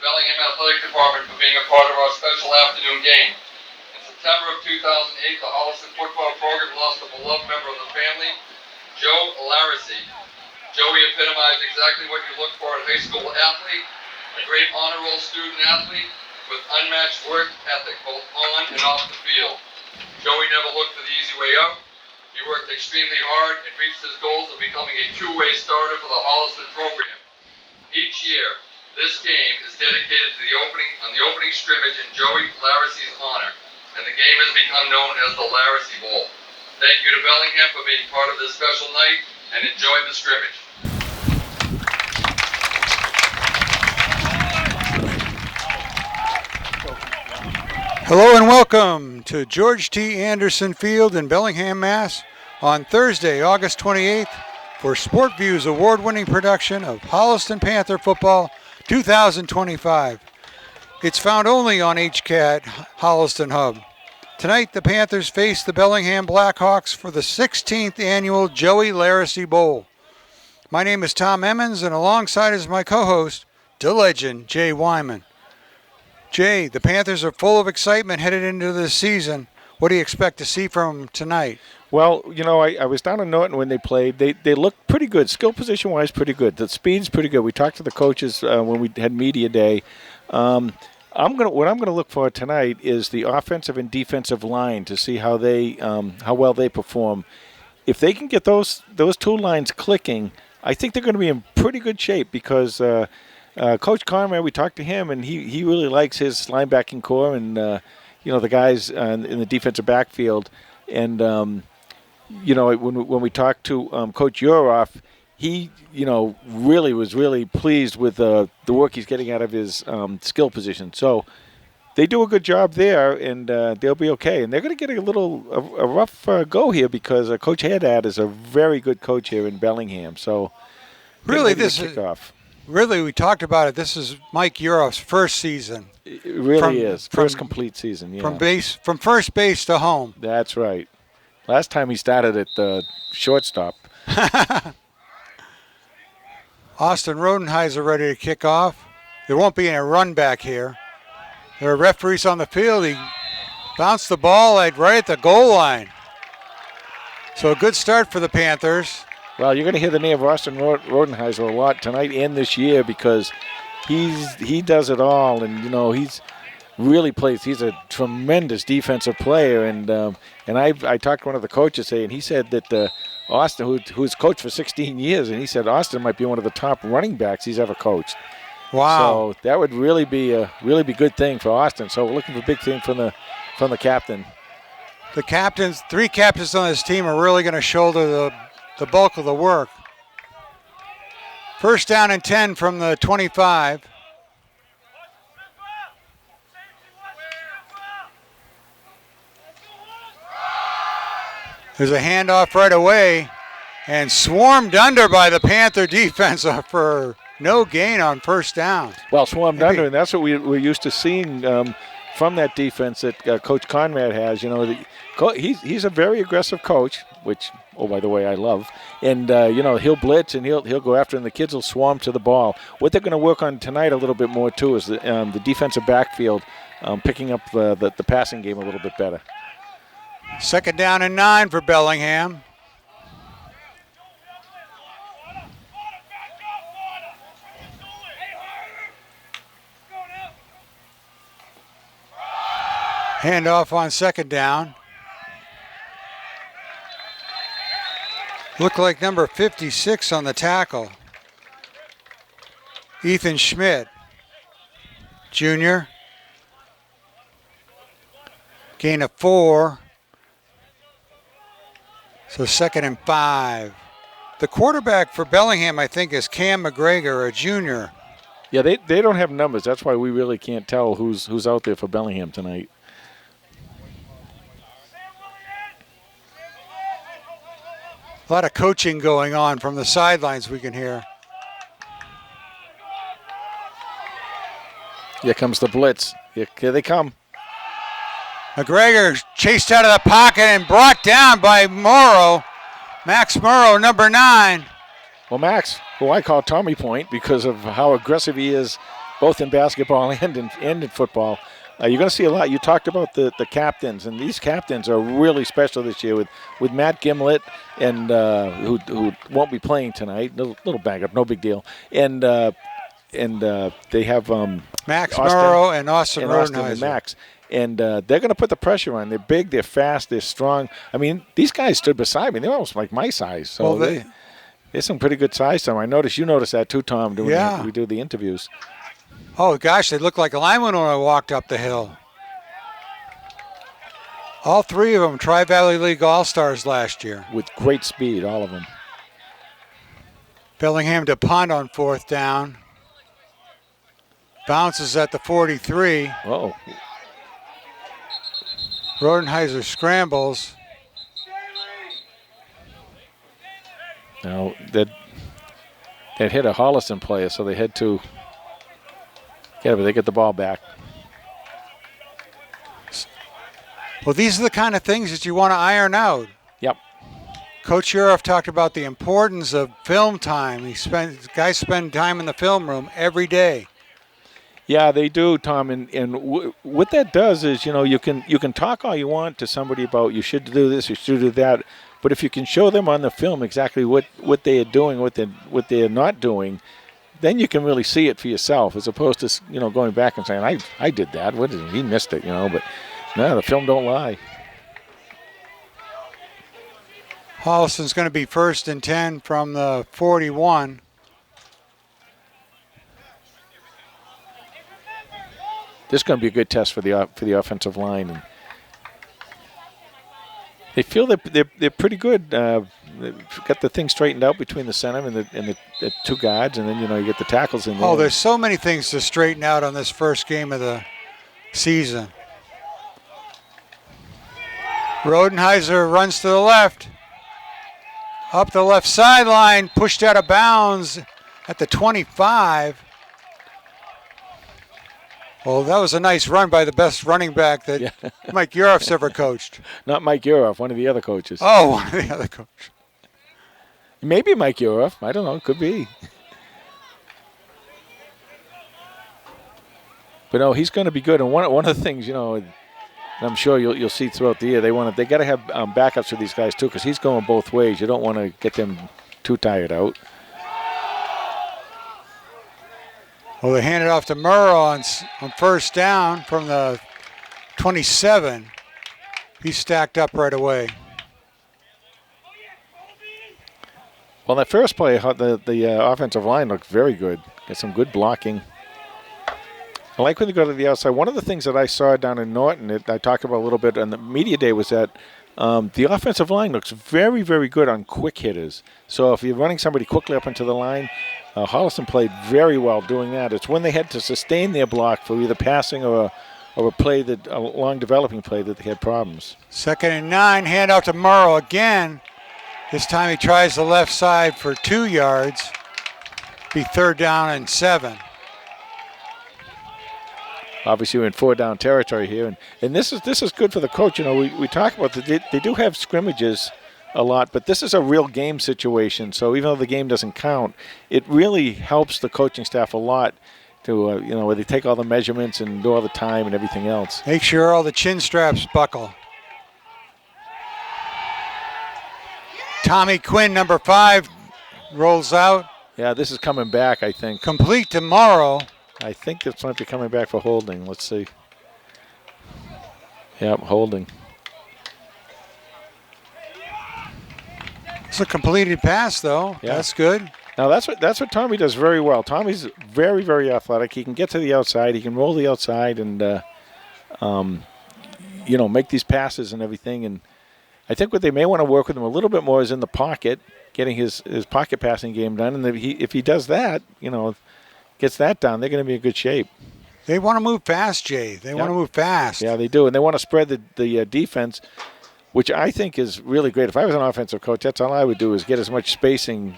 Bellingham Athletic Department for being a part of our special afternoon game. In September of 2008, the Holliston football program lost a beloved member of the family, Joe Larracey. Joey epitomized exactly what you look for in a high school athlete, a great honor roll student athlete with unmatched work ethic both on and off the field. Joey never looked for the easy way out. He worked extremely hard and reached his goals of becoming a two-way starter for the Holliston program. Each year, this game is dedicated to the opening scrimmage in Joey Larracey's honor, and the game has become known as the Larracey Bowl. Thank you to Bellingham for being part of this special night, and enjoy the scrimmage. Hello and welcome to George T. Anderson Field in Bellingham, Mass. on Thursday, August 28th for Sport View's award-winning production of Holliston Panther Football 2025. It's found only on HCAT Holliston Hub. Tonight, the Panthers face the Bellingham Blackhawks for the 16th annual Joey Larracey Bowl. My name is Tom Emmons, and alongside is my co-host, the legend, Jay Wyman. Jay, the Panthers are full of excitement headed into this season. What do you expect to see from them tonight? Well, you know, I was down in Norton when they played. They looked pretty good. Skill position-wise, pretty good. The speed's pretty good. We talked to the coaches when we had media day. What I'm gonna look for tonight is the offensive and defensive line to see how well they perform. If they can get those two lines clicking, I think they're going to be in pretty good shape because Coach Conrad, we talked to him, and he really likes his linebacking core and the guys in the defensive backfield. And when we talked to Coach Yuroff, he really was really pleased with the work he's getting out of his skill position. So they do a good job there, and they'll be okay. And they're going to get a rough go here because Coach Haddad is a very good coach here in Bellingham. So really, this is kickoff. Really, we talked about it. This is Mike Yuroff's first season. It really is. First complete season, yeah. From first base to home. That's right. Last time he started at the shortstop. Austin Rodenheiser ready to kick off. There won't be any run back here. There are referees on the field. He bounced the ball right at the goal line. So a good start for the Panthers. Well, you're going to hear the name of Austin Rodenheiser a lot tonight and this year because he does it all, and he's really plays. He's a tremendous defensive player, and I talked to one of the coaches today, and he said that Austin, who's coached for 16 years, and he said Austin might be one of the top running backs he's ever coached. Wow! So that would really be a good thing for Austin. So we're looking for a big thing from the captain. The captains, 3 captains on this team, are really going to shoulder the bulk of the work. First down and 10 from the 25. There's a handoff right away and swarmed under by the Panther defense for no gain on first down. Well, swarmed under, and that's what we're used to seeing from that defense that Coach Conrad has. He's a very aggressive coach, which, oh, by the way, I love. And, he'll blitz and he'll go after, and the kids will swarm to the ball. What they're going to work on tonight a little bit more, too, is the defensive backfield, picking up the passing game a little bit better. Second down and 9 for Bellingham. Handoff on second down. Looked like number 56 on the tackle. Ethan Schmidt, junior. Gain of 4. So 2nd and 5. The quarterback for Bellingham, I think, is Cam McGregor, a junior. Yeah, they don't have numbers. That's why we really can't tell who's out there for Bellingham tonight. A lot of coaching going on from the sidelines we can hear. Here comes the blitz. Here they come. McGregor chased out of the pocket and brought down by Morrow. Max Morrow, number 9. Well, Max, who I call Tommy Point because of how aggressive he is both in basketball and in football. You're going to see a lot. You talked about the captains, and these captains are really special this year with Matt Gimlet, and who won't be playing tonight. Little bang up, no big deal. And they have Max Austin, Morrow and Austin and Austin Rodenheiser. and Max. And they're going to put the pressure on. They're big, they're fast, they're strong. I mean, these guys stood beside me. They're almost like my size. So there's some pretty good size to them. You noticed that too, Tom, when we do the interviews. Oh, gosh, they look like linemen when I walked up the hill. All three of them Tri-Valley League All-Stars last year. With great speed, all of them. Bellingham to punt on 4th down. Bounces at the 43. Uh-oh. Rodenheiser scrambles. Now, that hit a Holliston player, so they had to... Yeah, but they get the ball back. Well, these are the kind of things that you want to iron out. Yep. Coach Uroff talked about the importance of film time. Guys spend time in the film room every day. Yeah, they do, Tom. And what that does is, you can talk all you want to somebody about you should do this, you should do that. But if you can show them on the film exactly what they are doing, what they are not doing, then you can really see it for yourself, as opposed to going back and saying, I did that. What did he missed it? But no, the film don't lie. Holliston's going to be 1st and 10 from the 41. This is going to be a good test for the offensive line. And they feel they're pretty good. They've got the thing straightened out between the center and the two guards, and then you get the tackles in there. Oh, there's so many things to straighten out on this first game of the season. Rodenheiser runs to the left. Up the left sideline, pushed out of bounds at the 25. Well, that was a nice run by the best running back that Mike Uroff's ever coached. Not Mike Uroff, one of the other coaches. Oh, one of the other coaches. Maybe Mike Uroff. I don't know. Could be. But no, he's going to be good. And one of the things, and I'm sure you'll see throughout the year, they got to have backups for these guys too, because he's going both ways. You don't want to get them too tired out. Well, they hand it off to Murrow on 1st down from the 27. He's stacked up right away. Well, that first play, the offensive line looked very good. Got some good blocking. I like when they go to the outside. One of the things that I saw down in Norton, I talked about a little bit on the media day, was that the offensive line looks very, very good on quick hitters. So if you're running somebody quickly up into the line, Holliston played very well doing that. It's when they had to sustain their block for either passing or a long developing play that they had problems. 2nd and 9, hand out to Murrow again. This time he tries the left side for 2 yards. Be 3rd down and 7. Obviously, we're in 4-down territory here, and this is good for the coach. We talk about they do have scrimmages a lot, but this is a real game situation. So even though the game doesn't count, it really helps the coaching staff a lot to where they take all the measurements and do all the time and everything else. Make sure all the chin straps buckle. Tommy Quinn, number 5, rolls out. Yeah, this is coming back, I think. Complete to Morrow. I think this might be coming back for holding. Let's see. Yep, holding. It's a completed pass, though. Yeah. That's good. Now that's what Tommy does very well. Tommy's very, very athletic. He can get to the outside. He can roll the outside and make these passes and everything. And I think what they may want to work with him a little bit more is in the pocket, getting his pocket passing game done. And if he does that, gets that done, they're going to be in good shape. They want to move fast, Jay. They want to move fast. Yeah, they do. And they want to spread the defense, which I think is really great. If I was an offensive coach, that's all I would do is get as much spacing,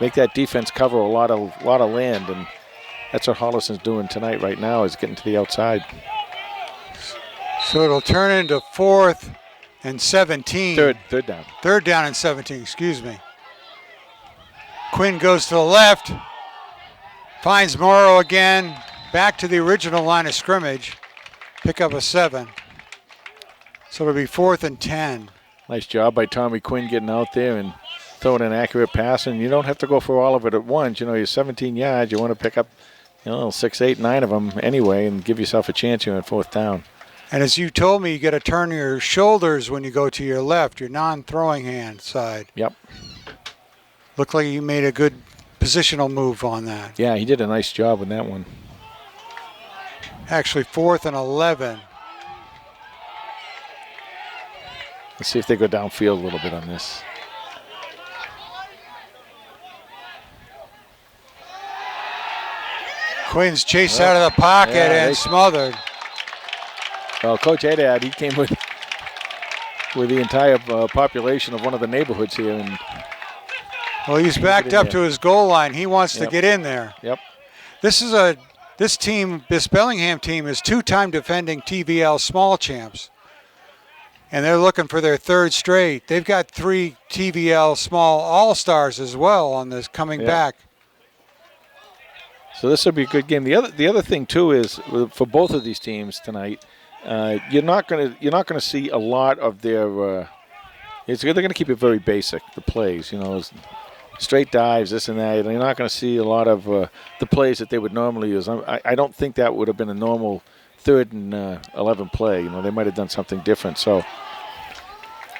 make that defense cover a lot of land. And that's what Holliston's doing tonight right now, is getting to the outside. So it'll turn into 4th and 17. Third down. 3rd down and 17, excuse me. Quinn goes to the left. Finds Morrow again. back to the original line of scrimmage. Pick up a 7. So it'll be 4th and 10. Nice job by Tommy Quinn getting out there and throwing an accurate pass. And you don't have to go for all of it at once. You know, you're 17 yards. You want to pick up, 6, 8, 9 of them anyway and give yourself a chance here on 4th down. And as you told me, you got to turn your shoulders when you go to your left, your non-throwing hand side. Yep. Looked like you made a good positional move on that. Yeah, he did a nice job with that one. Actually, 4th and 11. Let's see if they go downfield a little bit on this. Quinn's chased out of the pocket and smothered. Well, Coach Haddad, he came with the entire population of one of the neighborhoods here. And well, he's backed up to his goal line. He wants to get in there. Yep. This Bellingham team is 2-time defending TVL small champs. And they're looking for their 3rd straight. They've got 3 TVL small all-stars as well on this coming back. So this will be a good game. The other thing too is for both of these teams tonight, you're not gonna see a lot of their. They're gonna keep it very basic. The plays, straight dives, this and that. You're not gonna see a lot of the plays that they would normally use. I don't think that would have been a normal 3rd and 11 play. They might have done something different. So,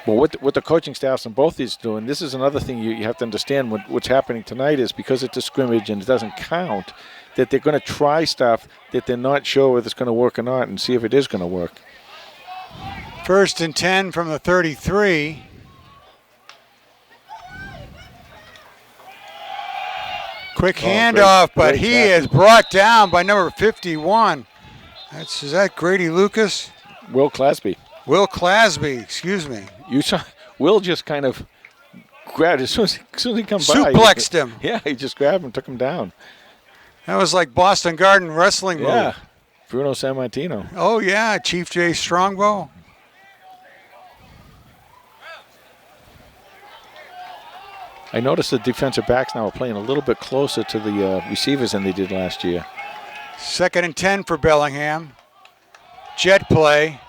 well, what the coaching staffs on both these doing, this is another thing you have to understand. What's happening tonight is because it's a scrimmage and it doesn't count, that they're going to try stuff that they're not sure whether it's going to work or not and see if it is going to work. 1st and 10 from the 33. Quick handoff, but he is brought down by number 51. Is that Grady Lucas? Will Clasby. Will Clasby, excuse me. You saw Will just kind of grabbed as soon as he come by. Suplexed him. Yeah, he just grabbed him and took him down. That was like Boston Garden wrestling move. Yeah, Bruno Sammartino. Oh, yeah, Chief J. Strongbow. I noticed the defensive backs now are playing a little bit closer to the receivers than they did last year. 2nd and 10 for Bellingham. Jet play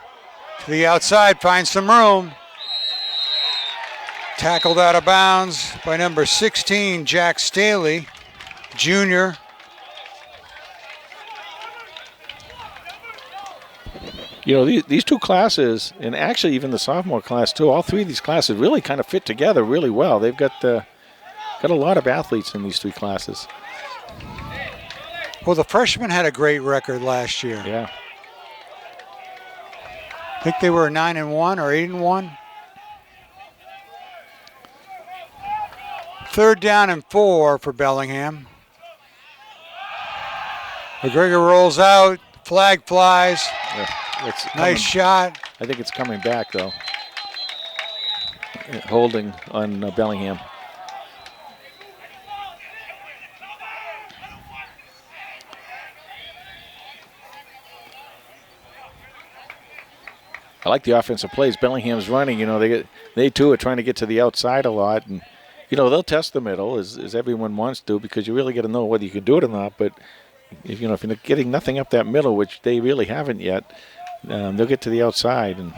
to the outside, finds some room. Tackled out of bounds by number 16, Jack Staley, Jr. These two classes, and actually even the sophomore class too, all 3 of these classes really kind of fit together really well. They've got a lot of athletes in these 3 classes. Well, the freshmen had a great record last year. Yeah. I think they were 9-1 or 8-1. 3rd down and 4 for Bellingham. McGregor rolls out, flag flies. Yeah. Nice shot. I think it's coming back, though. Holding on Bellingham. I like the offensive plays. Bellingham's running. They too are trying to get to the outside a lot, and they'll test the middle as everyone wants to, because you really got to know whether you can do it or not. But if you're getting nothing up that middle, which they really haven't yet, they'll get to the outside. And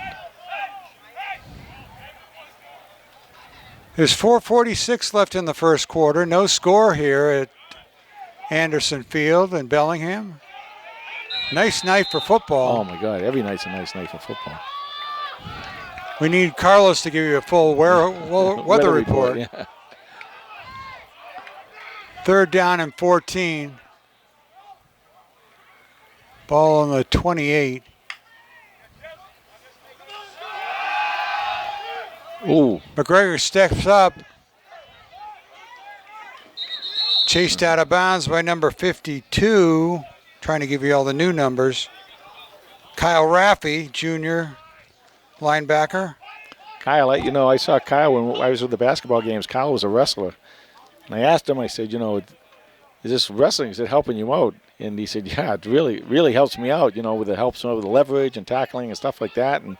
there's 4:46 left in the first quarter. No score here at Anderson Field in Bellingham. Nice night for football. Oh my God! Every night's a nice night for football. We need Carlos to give you a full weather report. Yeah. 3rd down and 14. Ball on the 28. Ooh. McGregor steps up. Chased out of bounds by number 52. Trying to give you all the new numbers. Kyle Raffey, junior linebacker. Kyle, I saw Kyle when I was with the basketball games. Kyle was a wrestler. And I asked him, I said, is this wrestling? Is it helping you out? And he said, yeah, it really helps me out, with it helps me with the leverage and tackling and stuff like that. And,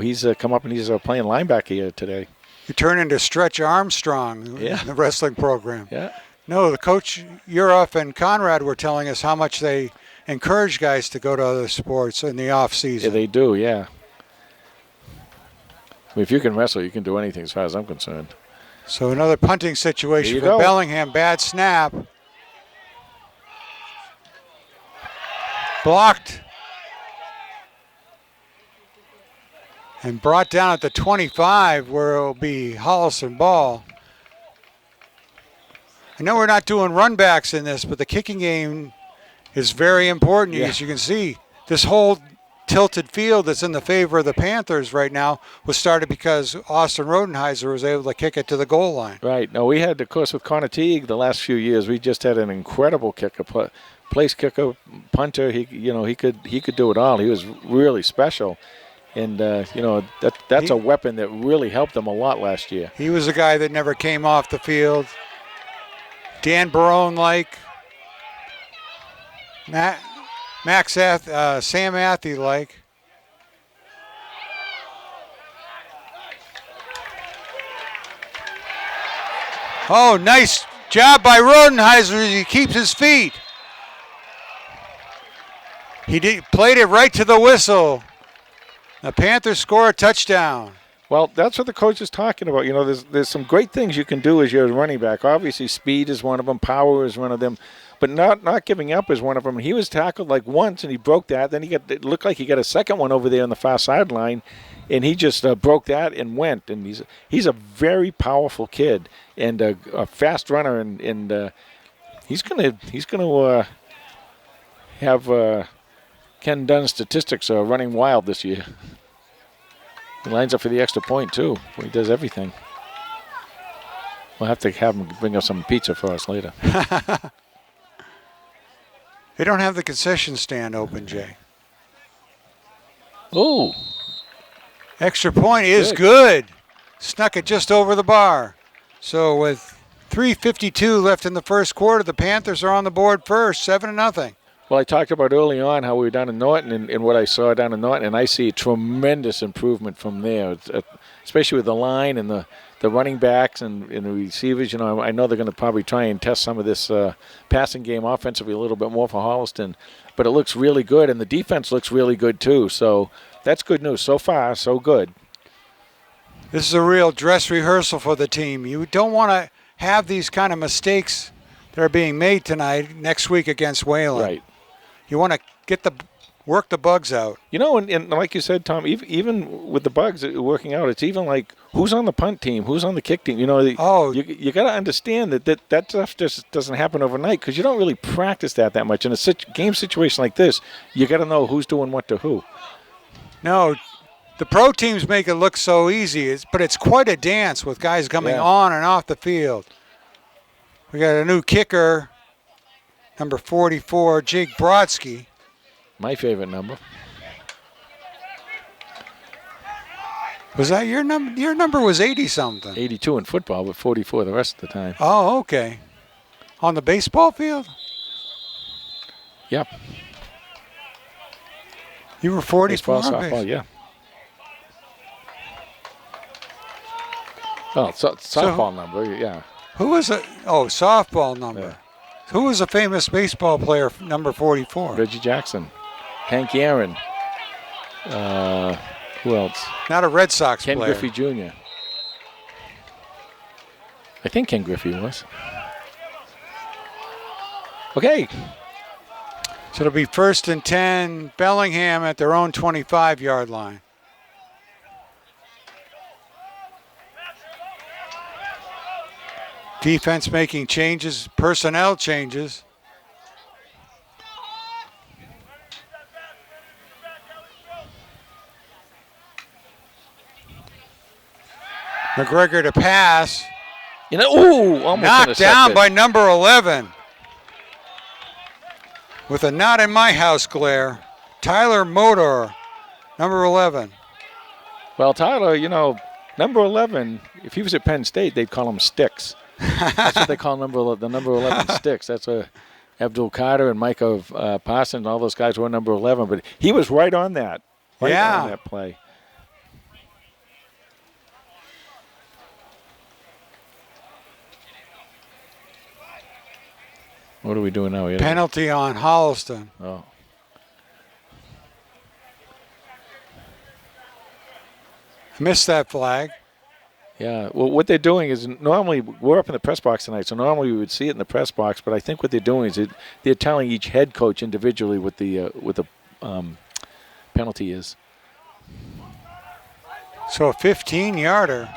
he's come up and he's playing linebacker here today. You turn into Stretch Armstrong in the wrestling program. Yeah. No, the coach, Uroff and Conrad were telling us how much they encourage guys to go to other sports in the off Yeah, season. they do, yeah. I mean, if you can wrestle, you can do anything as far as I'm concerned. So another punting situation There you for go. Bellingham. Bad snap. Blocked. And brought down at the 25 where it'll be Holliston ball. I know we're not doing runbacks in this, but the kicking game is very important. Yeah. As you can see, this whole tilted field that's in the favor of the Panthers right now was started because Austin Rodenheiser was able to kick it to the goal line. Right. No, we had, of course, with Connor Teague the last few years, we just had an incredible kicker, place kicker, punter. He could do it all. He was really special. And, that's a weapon that really helped them a lot last year. He was a guy that never came off the field. Dan Barone-like. Sam Athey-like. Oh, nice job by Rodenheiser as he keeps his feet. He played it right to the whistle. The Panthers score a touchdown. Well, that's what the coach is talking about. There's some great things you can do as your running back. Obviously, speed is one of them. Power is one of them. But not giving up is one of them. He was tackled like once, and he broke that. Then it looked like he got a second one over there on the far sideline, and he just broke that and went. And he's a very powerful kid and a fast runner, and he's gonna have Ken Dunn's statistics running wild this year. He lines up for the extra point, too. He does everything. We'll have to have him bring us some pizza for us later. They don't have the concession stand open, Jay. Ooh. Extra point is good. Snuck it just over the bar. So with 3:52 left in the first quarter, the Panthers are on the board first, 7-0. Well, I talked about early on how we were down in Norton and what I saw down in Norton, and I see tremendous improvement from there, especially with the line and the running backs and the receivers. I know they're going to probably try and test some of this passing game offensively a little bit more for Holliston, but it looks really good, and the defense looks really good too. So that's good news. So far, so good. This is a real dress rehearsal for the team. You don't want to have these kind of mistakes that are being made tonight next week against Wayland. Right. You want to work the bugs out. And like you said, Tom, even with the bugs working out, it's even like who's on the punt team, who's on the kick team. You got to understand that stuff just doesn't happen overnight because you don't really practice that much. In a game situation like this, you got to know who's doing what to who. No, the pro teams make it look so easy, but it's quite a dance with guys coming on and off the field. We got a new kicker, number 44, Jake Brodsky. My favorite number. Was that your number? Your number was 80-something. 82 in football, but 44 the rest of the time. Oh, okay. On the baseball field? Yep. You were 44? Baseball, softball, yeah. Oh, softball number, yeah. Who was it? Oh, softball number. Yeah. Who was a famous baseball player, number 44? Reggie Jackson. Hank Aaron. Who else? Not a Red Sox Ken player. Griffey Jr. I think Ken Griffey was. Okay. So it'll be 1st and 10, Bellingham at their own 25-yard line. Defense making changes, personnel changes. McGregor to pass. Almost Knocked down by number 11. With a not in my house glare. Tyler Motor, number 11. Well, Tyler, number 11, if he was at Penn State, they'd call him Sticks. That's what they call the number 11 Sticks. That's Abdul Carter and Micah Parsons, all those guys were number 11. But he was right on that. On that play. What are we doing now? Penalty on Holliston. Oh. Missed that flag. Yeah, well, what they're doing is normally we're up in the press box tonight, so normally we would see it in the press box. But I think what they're doing is they're telling each head coach individually what the penalty is. So a 15-yarder.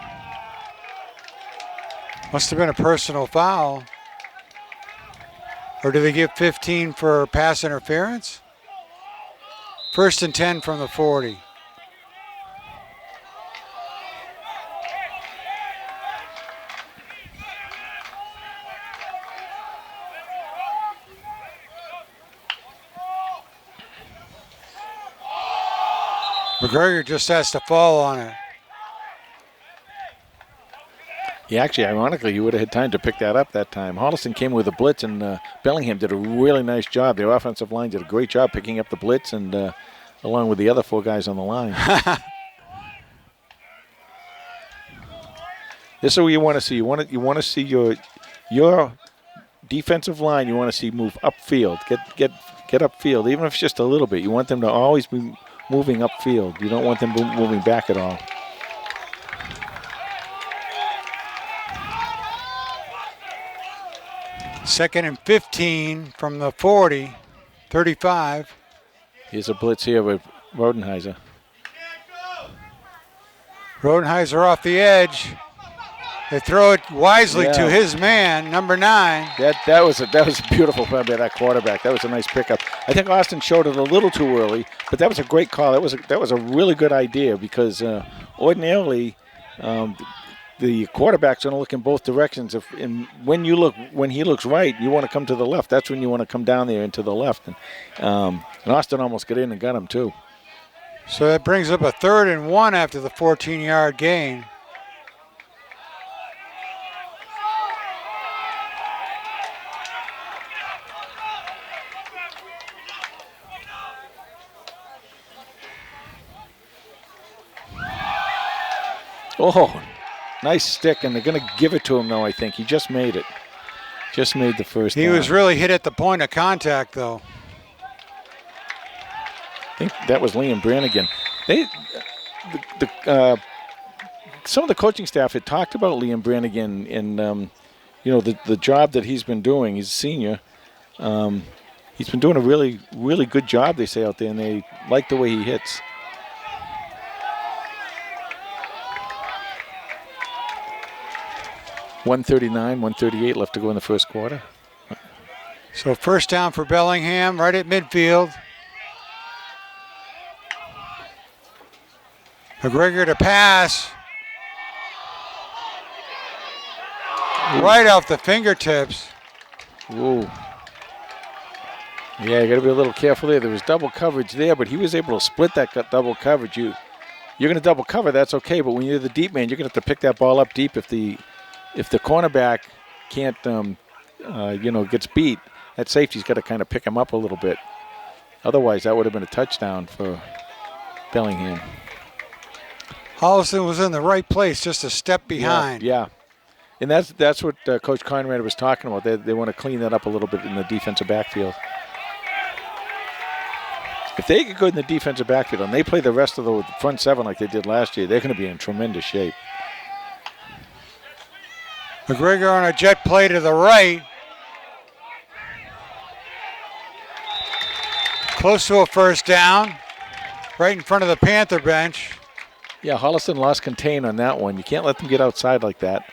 Must have been a personal foul. Or do they give 15 for pass interference? 1st and 10 from the 40. McGregor just has to fall on it. Yeah, actually, ironically, you would have had time to pick that up that time. Holliston came with a blitz, and Bellingham did a really nice job. Their offensive line did a great job picking up the blitz, and along with the other 4 guys on the line. This is what you want to see. You want to see your defensive line. You want to see move upfield. Get upfield, even if it's just a little bit. You want them to always be moving upfield. You don't want them moving back at all. Second and 15 from the 40, 35. Here's a blitz here with Rodenheiser. Rodenheiser off the edge. They throw it wisely to his man, number 9. That was a beautiful play by that quarterback. That was a nice pickup. I think Austin showed it a little too early, but that was a great call. That was a really good idea because ordinarily the quarterback's going to look in both directions. When he looks right, you want to come to the left. That's when you want to come down there and to the left. And Austin almost got in and got him too. So that brings up a 3rd and 1 after the 14-yard gain. Oh, nice stick, and they're going to give it to him, though, I think. He just made it. Just made the first He down. was really hit at the point of contact, though. I think that was Liam Brannigan. Some of the coaching staff had talked about Liam Brannigan and, the job that he's been doing. He's a senior. He's been doing a really, really good job, they say, out there, and they like the way he hits. .139, 138 left to go in the first quarter. So first down for Bellingham, right at midfield. McGregor to pass. Right off the fingertips. Whoa. Yeah, you got to be a little careful there. There was double coverage there, but he was able to split that double coverage. You're going to double cover, that's okay, but when you're the deep man, you're going to have to pick that ball up deep. If the cornerback can't, gets beat, that safety's got to kind of pick him up a little bit. Otherwise, that would have been a touchdown for Bellingham. Holliston was in the right place, just a step behind. Yeah. And that's what Coach Conrad was talking about. They want to clean that up a little bit in the defensive backfield. If they get good in the defensive backfield and they play the rest of the front 7 like they did last year, they're going to be in tremendous shape. McGregor on a jet play to the right. Close to a first down. Right in front of the Panther bench. Yeah, Holliston lost contain on that one. You can't let them get outside like that.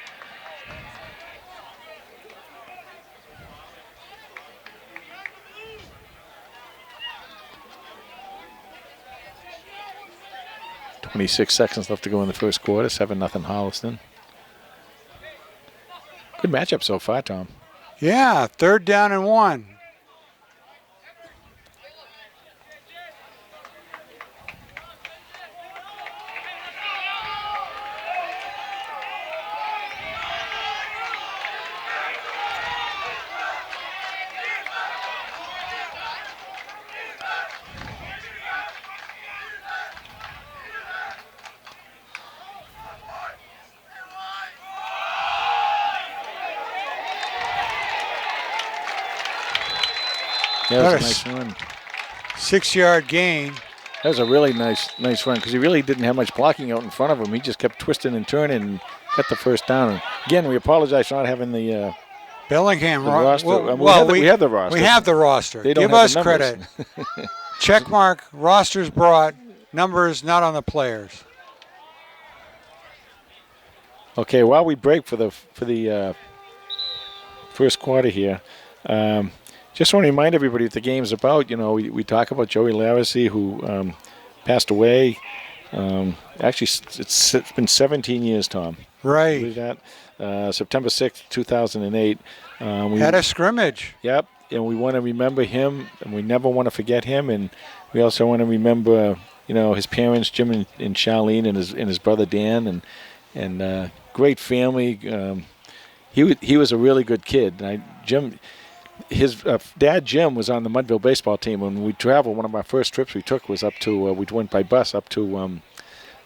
.26 seconds left to go in the first quarter. 7-0 Holliston. Good matchup so far, Tom. Yeah, 3rd down and 1. That was a nice run. 6-yard gain. That was a really nice run because he really didn't have much blocking out in front of him. He just kept twisting and turning and got the first down. And again, we apologize for not having the Bellingham roster. We have the roster. We have the roster. They don't Give have us the numbers. credit. Check mark. Rosters brought. Numbers not on the players. Okay, while we break for the first quarter here, just want to remind everybody what the game's about. You know, we talk about Joey Larracey, who passed away. Actually, it's been 17 years, Tom. Right. Believe that? September 6th, 2008. We had a scrimmage. Yep, and we want to remember him, and we never want to forget him. And we also want to remember, you know, his parents, Jim and Charlene, and his brother Dan, and great family. He was a really good kid. His dad Jim was on the Mudville baseball team. When we traveled, one of our first trips we took was up to. We went by bus up to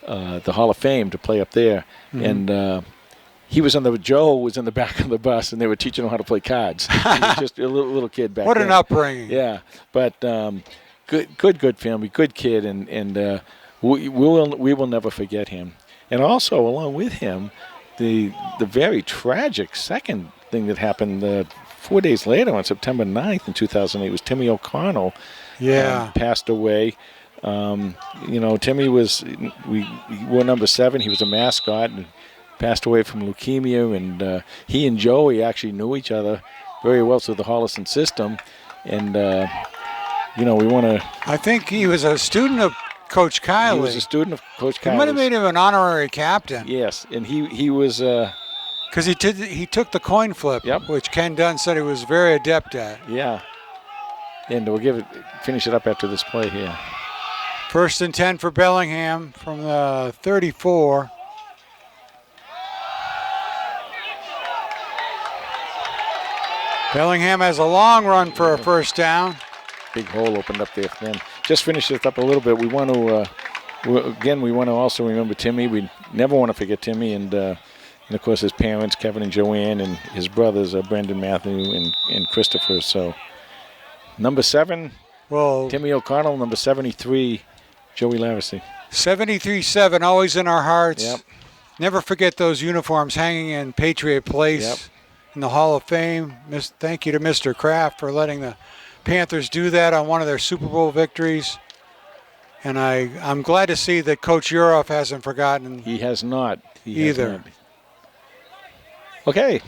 the Hall of Fame to play up there, and Joe was in the back of the bus, and they were teaching him how to play cards. He was just a little kid back What then. an upbringing! Yeah, but good family, good kid, and we will never forget him. And also, along with him, the very tragic second thing that happened 4 days later on September 9th in 2008 was Timmy O'Connell. Yeah, passed away. You know, Timmy we wore number 7. He was a mascot and passed away from leukemia. And he and Joey actually knew each other very well through the Holliston system. And you know, we want to. I think he was a student of Coach Kiley. He was a student of Coach Kiley. He might have made him an honorary captain. Yes, and he was. Because he took the coin flip, yep. Which Ken Dunn said he was very adept at. Yeah. And we'll finish it up after this play here. 1st and 10 for Bellingham from the 34. Bellingham has a long run for a first down. Big hole opened up there for them. Just finish it up a little bit. We want to, we want to also remember Timmy. We never want to forget Timmy, and of course his parents, Kevin and Joanne, and his brothers, Brendan, Matthew, and Christopher. So, number 7, Timmy O'Connell. Number 73, Joey Larracey. 73-7, always in our hearts. Yep. Never forget those uniforms hanging in Patriot Place. Yep. In the Hall of Fame. Thank you to Mr. Kraft for letting the Panthers do that on one of their Super Bowl victories. And I'm glad to see that Coach Uroff hasn't forgotten. He has not. Either. Has not. Okay,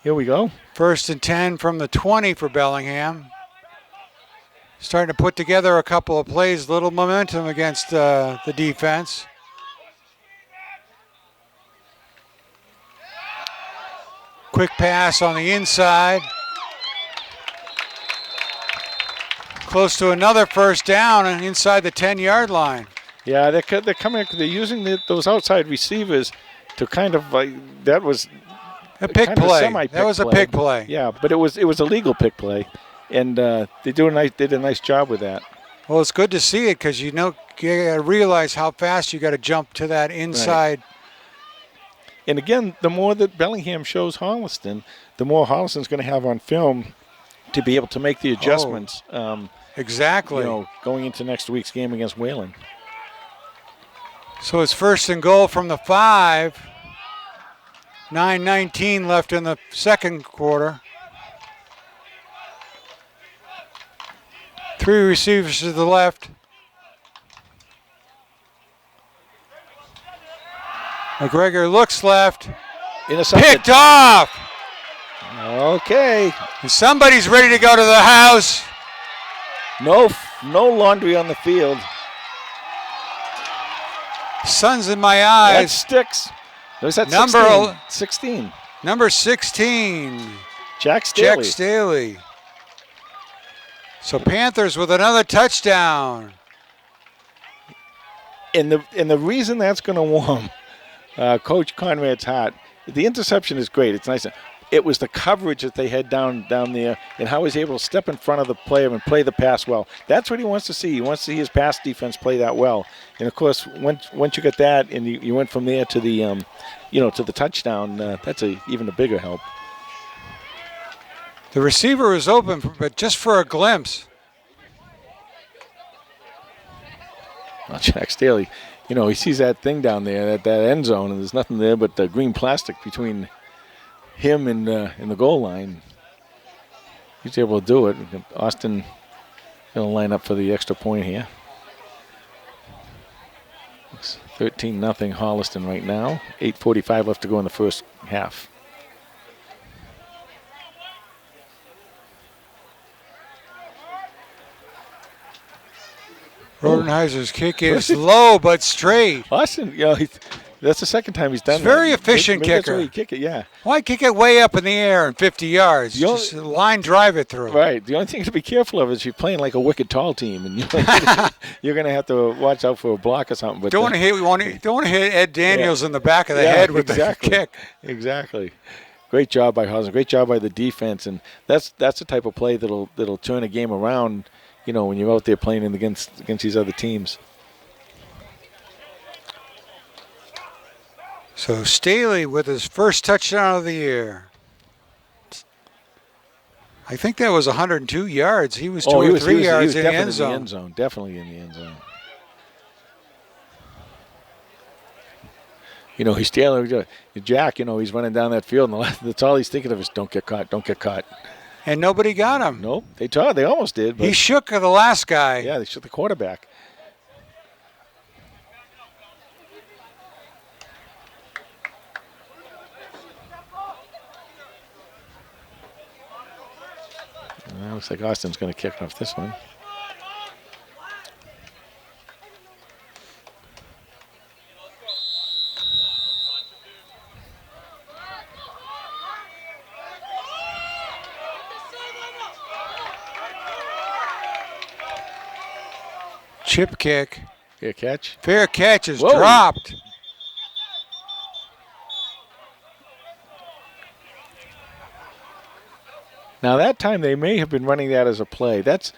here we go. 1st and 10 from the 20 for Bellingham. Starting to put together a couple of plays, little momentum against the defense. Quick pass on the inside. Close to another first down and inside the 10-yard line. Yeah, they're coming. They're using those outside receivers to kind of that was a pick play. That was a pick play. Yeah, but it was a legal pick play, and they did a nice job with that. Well, it's good to see it because you got to realize how fast you got to jump to that inside. Right. And again, the more that Bellingham shows Holliston, the more Holliston's going to have on film to be able to make the adjustments. Exactly. You know, going into next week's game against Wayland. So it's 1st and goal from the 5. 9:19 left in the second quarter. 3 receivers to the left. McGregor looks left. Intercepted. Picked off. Okay. And somebody's ready to go to the house. No laundry on the field. Sun's in my eyes. That sticks. Who's that? Number 16. Number 16. Jack Staley. Jack Staley. So Panthers with another touchdown. And the reason that's going to warm Coach Conrad's heart, the interception is great. It's nice. It was the coverage that they had down there and how he was able to step in front of the player and play the pass well. That's what he wants to see. He wants to see his pass defense play that well. And, of course, once you get that and you went from there to the, to the touchdown, that's even a bigger help. The receiver was open, but just for a glimpse. Well, Jack Staley, he sees that thing down there, that end zone, and there's nothing there but the green plastic between him and the goal line. He's able to do it. Austin going to line up for the extra point here. It's 13-0 Holliston right now. 8:45 left to go in the first half. Rodenheiser's kick is low but straight. Austin, that's the second time he's done It's that. very efficient Maybe that's kicker. why he kick it, yeah. Why kick it way up in the air in 50 yards? Just line drive it through. Right. The only thing to be careful of is you're playing like a wicked tall team, and you're going to have to watch out for a block or something. But don't want to hit Ed Daniels in the back of the head with the kick. Exactly. Great job by Hausen. Great job by the defense, and that's the type of play that'll turn a game around. When you're out there playing against these other teams. So Staley with his first touchdown of the year. I think that was 102 yards. He was 2 or 3 yards in the end zone. Definitely in the end zone. He's Staley. Jack, he's running down that field, and that's all he's thinking of is don't get caught, don't get caught. And nobody got him. Nope. They almost did. But he shook the last guy. Yeah, they shook the quarterback. Looks like Austin's going to kick off this one. Chip kick. Fair catch. Fair catch is dropped. Now that time they may have been running that as a play. That's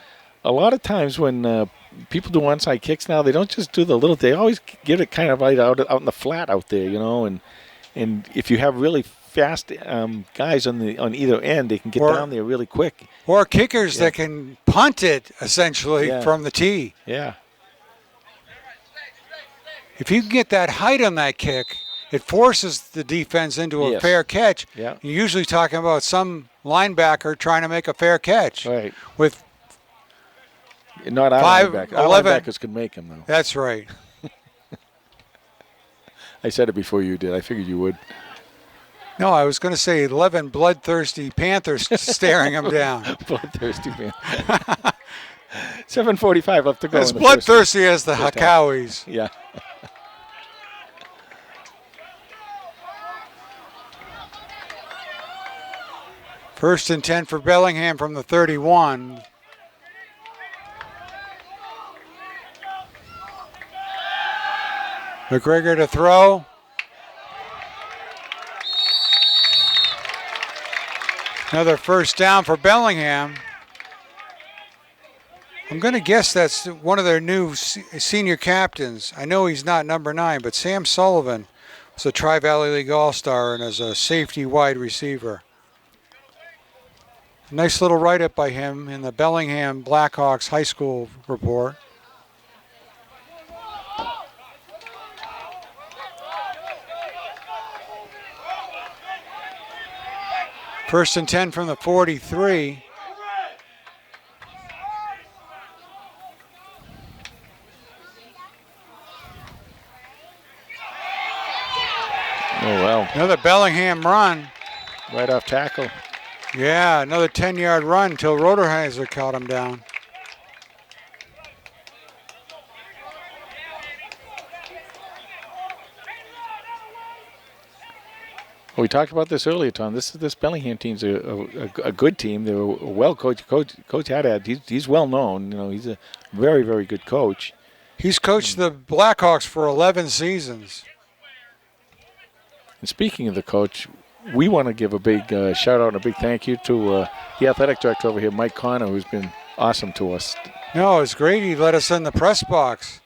a lot of times when people do onside kicks now, they don't just do the little, they always get it kind of right out in the flat out there, and if you have really fast guys on either end, they can get down there really quick. Or kickers that can punt it essentially from the tee. Yeah. If you can get that height on that kick, it forces the defense into a fair catch. Yeah. You're usually talking about some linebacker trying to make a fair catch. Right. With not our linebacker. Our linebackers can make them, though. That's right. I said it before you did. I figured you would. No, I was going to say 11 bloodthirsty Panthers staring him down. Bloodthirsty Panthers. 7:45 left to go. As bloodthirsty as the Hakawis. Yeah. First and 10 for Bellingham from the 31. McGregor to throw. Another first down for Bellingham. I'm going to guess that's one of their new senior captains. I know he's not number 9, but Sam Sullivan was a Tri-Valley League All-Star and is a safety wide receiver. Nice little write-up by him in the Bellingham Blackhawks high school report. First and 10 from the 43. Oh, well. Another Bellingham run. Right off tackle. Yeah, another 10-yard run until Rodenheiser caught him down. We talked about this earlier, Tom. This Bellingham team's a good team. They're a well coached. Coach Haddad, he's well known. He's a very, very good coach. He's coached the Blackhawks for 11 seasons. And speaking of the coach, we want to give a big shout out and a big thank you to the athletic director over here, Mike Connor, who's been awesome to us. No, it's great. He let us in the press box.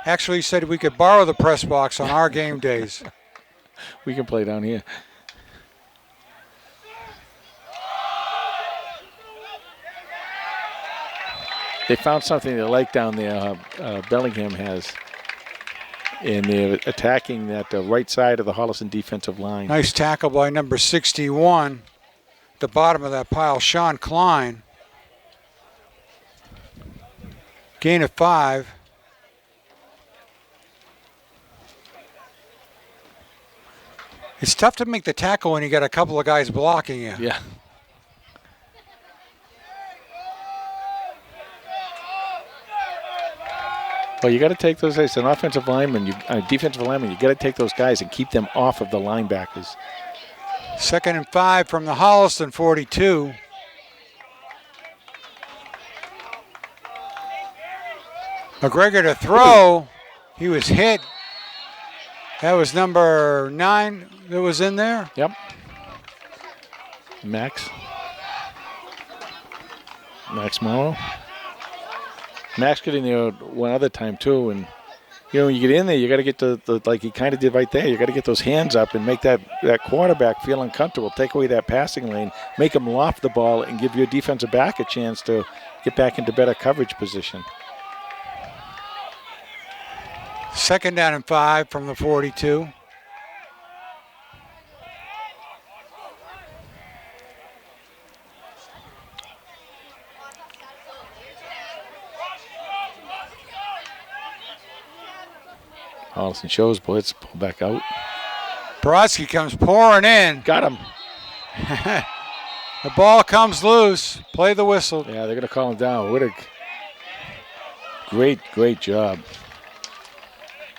Actually, he said we could borrow the press box on our game days. We can play down here. They found something they like down there. Bellingham has. And they're attacking that right side of the Holliston defensive line. Nice tackle by number 61. At the bottom of that pile, Sean Klein. Gain of 5. It's tough to make the tackle when you got a couple of guys blocking you. Yeah. Well, you got to take those as an offensive lineman, defensive lineman. You got to take those guys and keep them off of the linebackers. 2nd and 5 from the Holliston 42. McGregor to throw. He was hit. That was number 9 that was in there. Yep. Max Morrow. Max got in there one other time too, and when you get in there, you got to get the like he kind of did right there. You got to get those hands up and make that quarterback feel uncomfortable. Take away that passing lane, make him loft the ball, and give your defensive back a chance to get back into better coverage position. 2nd down and 5 from the 42. Holliston shows blitz, pull back out. Brodsky comes pouring in. Got him. The ball comes loose. Play the whistle. Yeah, they're going to call him down. What a great job.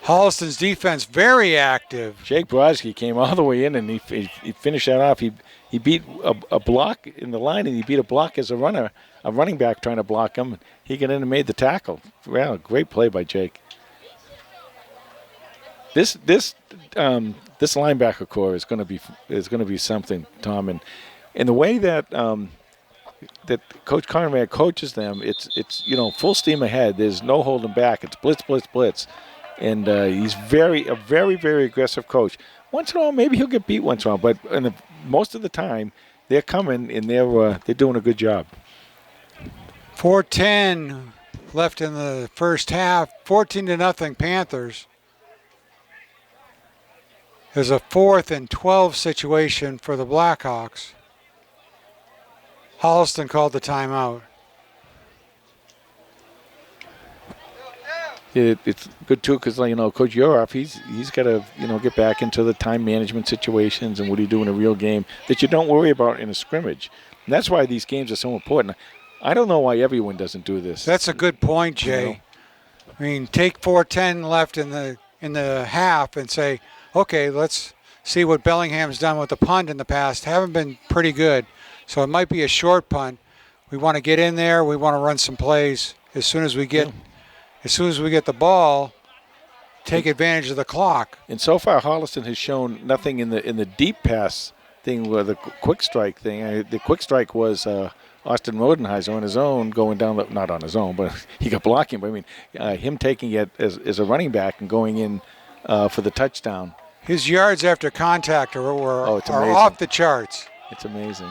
Holliston's defense very active. Jake Brodsky came all the way in and he finished that off. He beat a block in the line and he beat a block as a running back trying to block him. He got in and made the tackle. Well, great play by Jake. This linebacker core is going to be something, Tom, and the way that that Coach Conrad coaches them, it's full steam ahead. There's no holding back. It's blitz, and he's a very aggressive coach. Once in a while, maybe he'll get beat once in a while, but most of the time they're coming and they're doing a good job. 4:10 left in the first half. 14-0 Panthers. There's a 4th and 12 situation for the Blackhawks. Holliston called the timeout. It's good too because Coach Yoroff, he's got to get back into the time management situations and what do you do in a real game that you don't worry about in a scrimmage. And that's why these games are so important. I don't know why everyone doesn't do this. That's a good point, Jay. I mean, take 4:10 left in the half and say, okay, let's see what Bellingham's done with the punt in the past. Haven't been pretty good. So it might be a short punt. We want to get in there. We want to run some plays as soon as we get the ball. Take advantage of the clock. And so far, Holliston has shown nothing in the deep pass thing with the quick strike thing. The quick strike was Austin Rodenheiser on his own going down not on his own, but he got blocking. But I mean, him taking it as a running back and going in for the touchdown. His yards after contact are amazing. off the charts. It's amazing.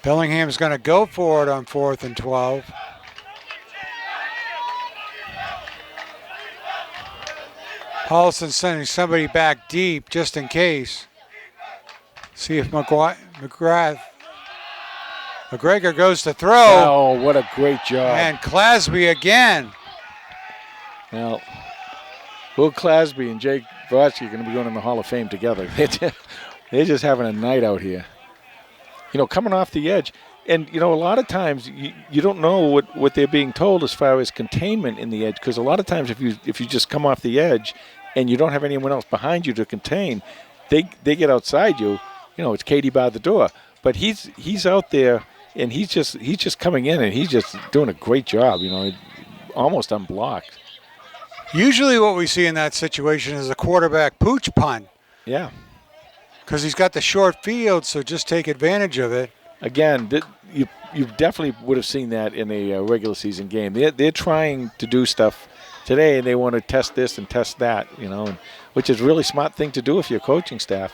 Bellingham's going to go for it on 4th and 12. Holliston sending somebody back deep just in case. See if McGregor goes to throw. Oh, what a great job. And Clasby again. Well, Will Clasby and Jake Varsity are going to be going in the Hall of Fame together. They're just having a night out here. Coming off the edge. And, a lot of times you don't know what they're being told as far as containment in the edge, because a lot of times if you just come off the edge and you don't have anyone else behind you to contain, they get outside you. It's Katie by the door. But he's out there, and he's just coming in, and he's just doing a great job, almost unblocked. Usually what we see in that situation is a quarterback pooch punt. Yeah. Because he's got the short field, so just take advantage of it. Again, you definitely would have seen that in a regular season game. They're trying to do stuff today, and they want to test this and test that, which is a really smart thing to do if you're coaching staff.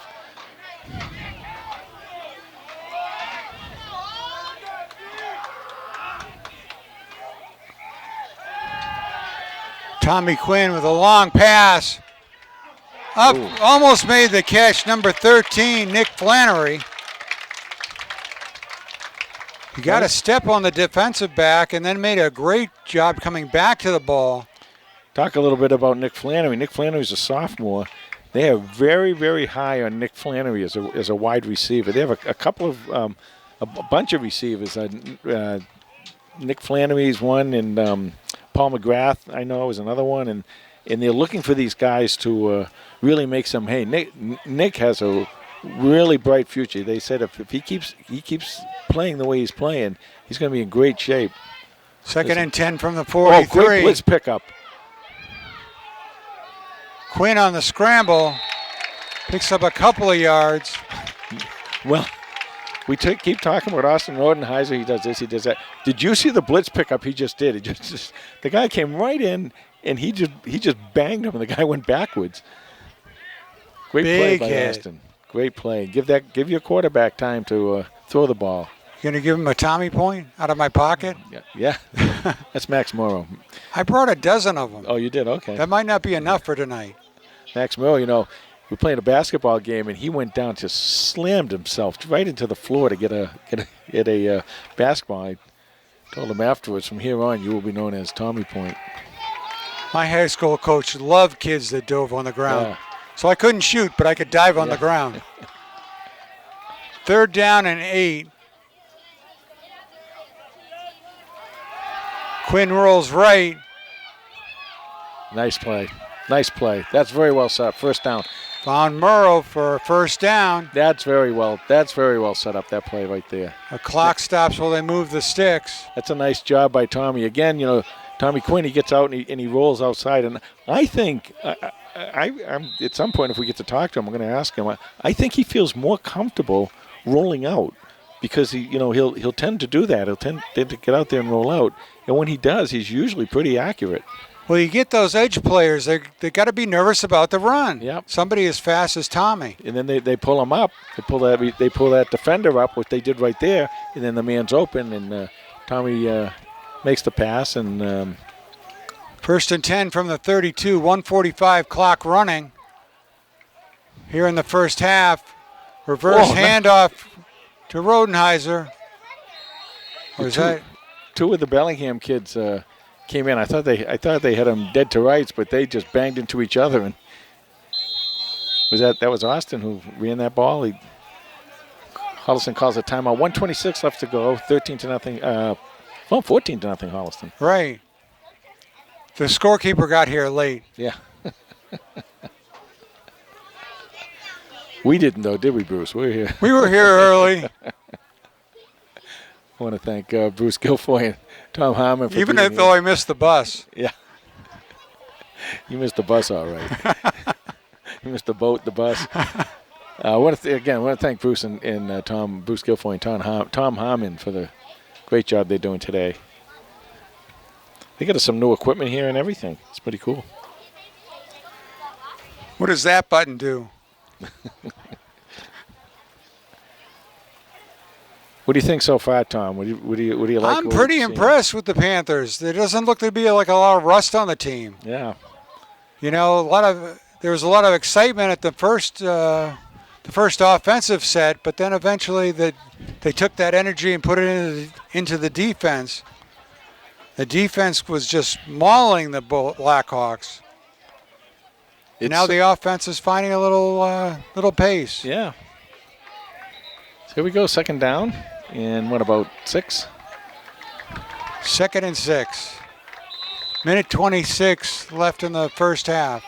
Tommy Quinn with a long pass. Up, Ooh. almost made the catch, number 13, Nick Flannery. He got a step on the defensive back and then made a great job coming back to the ball. Talk a little bit about Nick Flannery. Nick Flannery's a sophomore. They are very, very high on Nick Flannery as a wide receiver. They have a couple of a bunch of receivers. Nick Flannery's one, and Paul McGrath, I know, is another one, and they're looking for these guys to really make some hay. Nick has a really bright future. They said if he keeps playing the way he's playing, he's going to be in great shape. Second and 10 from the 43. Oh, great blitz pickup. Quinn on the scramble, picks up a couple of yards. Well, we keep talking about Austin Rodenheiser. He does this, he does that. Did you see the blitz pickup he just did? The guy came right in, and he just banged him, and the guy went backwards. Great Big play by hit. Austin. Great play. Give your quarterback time to throw the ball. You gonna give him a Tommy point out of my pocket? Yeah. That's Max Morrow. I brought a dozen of them. Oh, you did? Okay. That might not be enough for tonight. Max Morrow, we're playing a basketball game, and he went down, just slammed himself right into the floor to get a basketball. I told him afterwards, from here on, you will be known as Tommy Point. My high school coach loved kids that dove on the ground. Yeah. So I couldn't shoot, but I could dive on the ground. 3rd down and 8. Quinn rolls right. Nice play. Nice play. That's very well set up. First down. Found Murrow for a first down. That's very well set up, that play right there. A clock stops while they move the sticks. That's a nice job by Tommy. Again, Tommy Quinn, he gets out and he rolls outside. And I think, I'm at some point, if we get to talk to him, I'm going to ask him. I think he feels more comfortable rolling out because he'll tend to do that. He'll tend to get out there and roll out. And when he does, he's usually pretty accurate. Well, you get those edge players, they got to be nervous about the run. Yep. Somebody as fast as Tommy. And then they pull him up. They pull that defender up, what they did right there, and then the man's open, and Tommy makes the pass. And 1st and 10 from the 32, 1:45 clock running. Here in the first half, reverse handoff to Rodenheiser. Or is that? Two of the Bellingham kids came in. I thought they had them dead to rights, but they just banged into each other. And that was Austin who ran that ball. Holliston calls a timeout. 1:26 left to go. 13-0. 14-0 Holliston. Right. The scorekeeper got here late. Yeah. We didn't, though, did we, Bruce? We were here. We were here early. I want to thank Bruce Guilfoyle and Tom Harmon for Even being though here. I missed the bus. Yeah. You missed the bus, all right. You missed the boat, the bus. I want to thank Bruce and Bruce Guilfoyle and Tom Harmon for the great job they're doing today. They got us some new equipment here and everything. It's pretty cool. What does that button do? What do you think so far, Tom? What do you like? I'm pretty impressed with the Panthers. There doesn't look to be like a lot of rust on the team. Yeah. There was a lot of excitement at the first offensive set, but then eventually they took that energy and put it into the defense. The defense was just mauling the Blackhawks. Now the offense is finding a little pace. Yeah. So here we go, second down. And what about 6? 2nd and 6. Minute 26 left in the first half.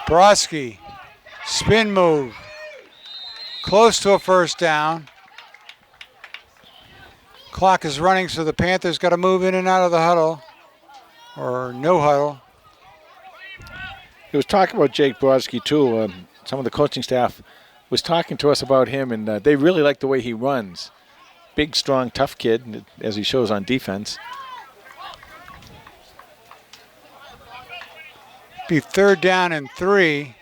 Brodsky, spin move. Close to a first down. Clock is running, so the Panthers got to move in and out of the huddle. Or no huddle. He was talking about Jake Brodsky, too. Some of the coaching staff was talking to us about him, and they really like the way he runs. Big, strong, tough kid, as he shows on defense. Be 3rd down and 3.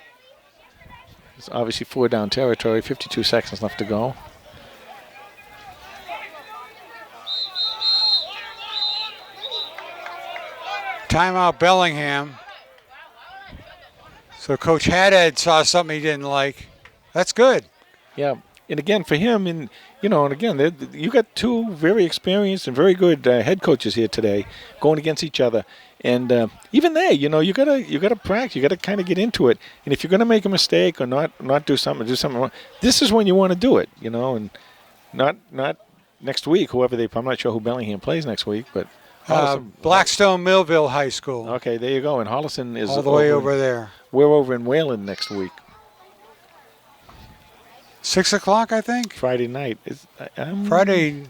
It's obviously 4-down territory, 52 seconds left to go. Timeout Bellingham. So Coach Haddad saw something he didn't like. That's good. Yeah, and again for him, and again, you got two very experienced and very good head coaches here today, going against each other, and even they, you gotta practice, you gotta kind of get into it, and if you're gonna make a mistake or not do something wrong, this is when you want to do it, and not next week. I'm not sure who Bellingham plays next week, but Blackstone Millville High School. Okay, there you go, and Holliston is all the way over there. We're over in Wayland next week. 6 o'clock, I think. Friday night. Friday,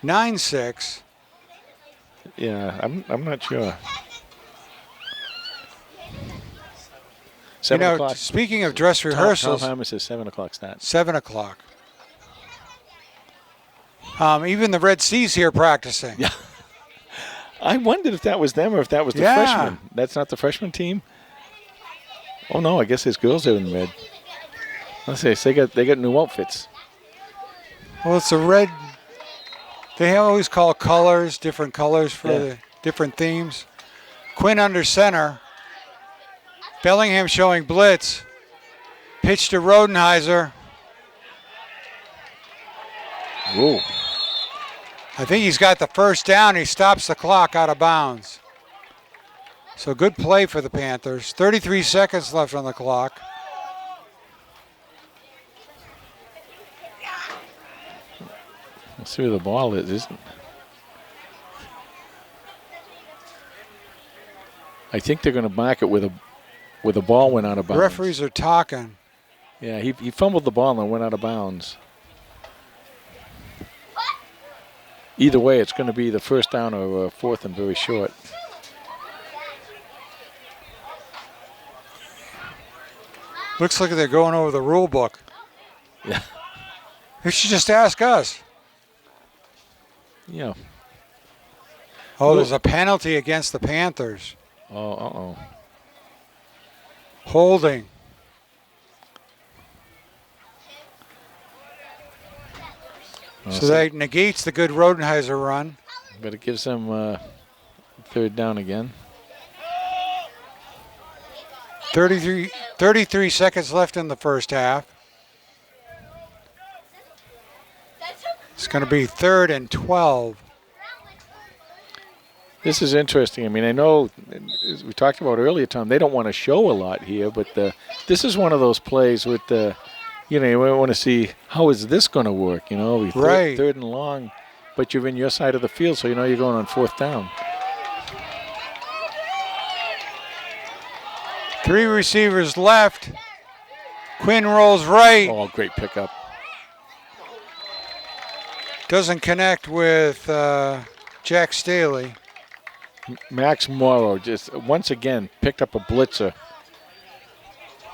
9/6. Yeah, I'm not sure. 7 o'clock. Speaking of dress rehearsals, Tom Hammer says 7 o'clock start. 7 o'clock. Even the Red Sea's here practicing. Yeah. I wondered if that was them or if that was the freshmen. That's not the freshman team. Oh no, I guess there's girls there in the red. Let's see, so they got new outfits. Well, it's a red. They always call colors, different colors for the different themes. Quinn under center. Bellingham showing blitz. Pitch to Rodenheiser. Whoa. I think he's got the first down. He stops the clock out of bounds. So good play for the Panthers. 33 seconds left on the clock. Let's see where the ball is, isn't it? I think they're going to mark it where the ball went out of bounds. Referees are talking. Yeah, he fumbled the ball and went out of bounds. Either way, it's going to be the first down or fourth and very short. Looks like they're going over the rule book. Yeah. They should just ask us. Yeah. Oh, there's a penalty against the Panthers. Oh, uh-oh. Holding. So that negates the good Rodenheiser run. But it gives them third down again. 33 seconds left in the first half. It's going to be 3rd and 12. This is interesting. I mean, I know, as we talked about earlier, Tom, they don't want to show a lot here, but this is one of those plays with you want to see how is this going to work, Right. Third and long, but you're in your side of the field, so you're going on 4th down. 3 receivers left. Quinn rolls right. Oh, great pickup. Doesn't connect with Jack Staley. Max Morrow just once again picked up a blitzer.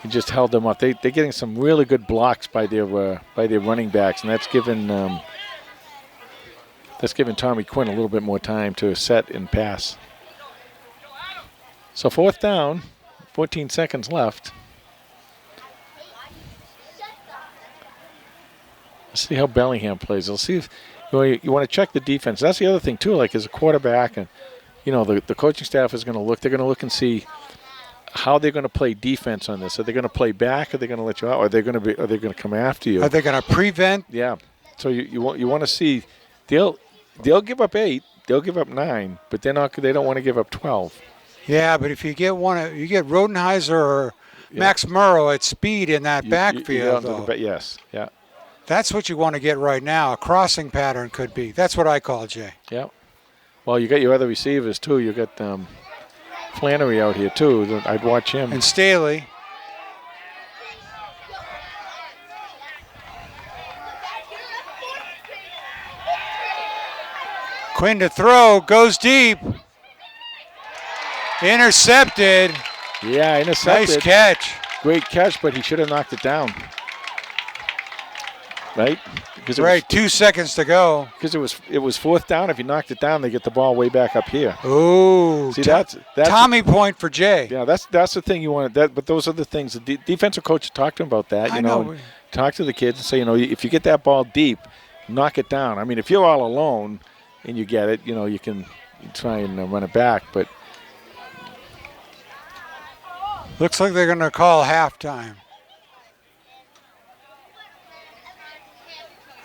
He just held them up. They're getting some really good blocks by their running backs, and that's given Tommy Quinn a little bit more time to set and pass. So 4th down, 14 seconds left. Let's see how Bellingham plays. Let's see if you want to check the defense. That's the other thing too. Like as a quarterback, and the coaching staff is going to look. They're going to look and see how they're going to play defense on this. Are they going to play back? Are they going to let you out? Or are they going to come after you? Are they going to prevent? Yeah. So you want to see they'll give up 8, they'll give up 9, but they don't want to give up 12. Yeah, but if you get you get Rodenheiser or Max Murrow at speed in that backfield. Yes. Yeah. That's what you want to get right now. A crossing pattern could be. That's what I call, Jay. Yeah. Well, you got your other receivers too. You got Flannery out here too. I'd watch him. And Staley. Quinn to throw, goes deep. Intercepted. Yeah, intercepted. Nice catch. Great catch, but he should have knocked it down. Right? Right, 2 seconds to go. Because it was 4th down. If you knocked it down, they get the ball way back up here. Ooh. See, that's Tommy point for Jay. Yeah, that's the thing you want. But those are the things. The defensive coach talked to him about that. I know. Talk to the kids and say, if you get that ball deep, knock it down. I mean, if you're all alone and you get it, you can try and run it back. But Looks like they're going to call halftime.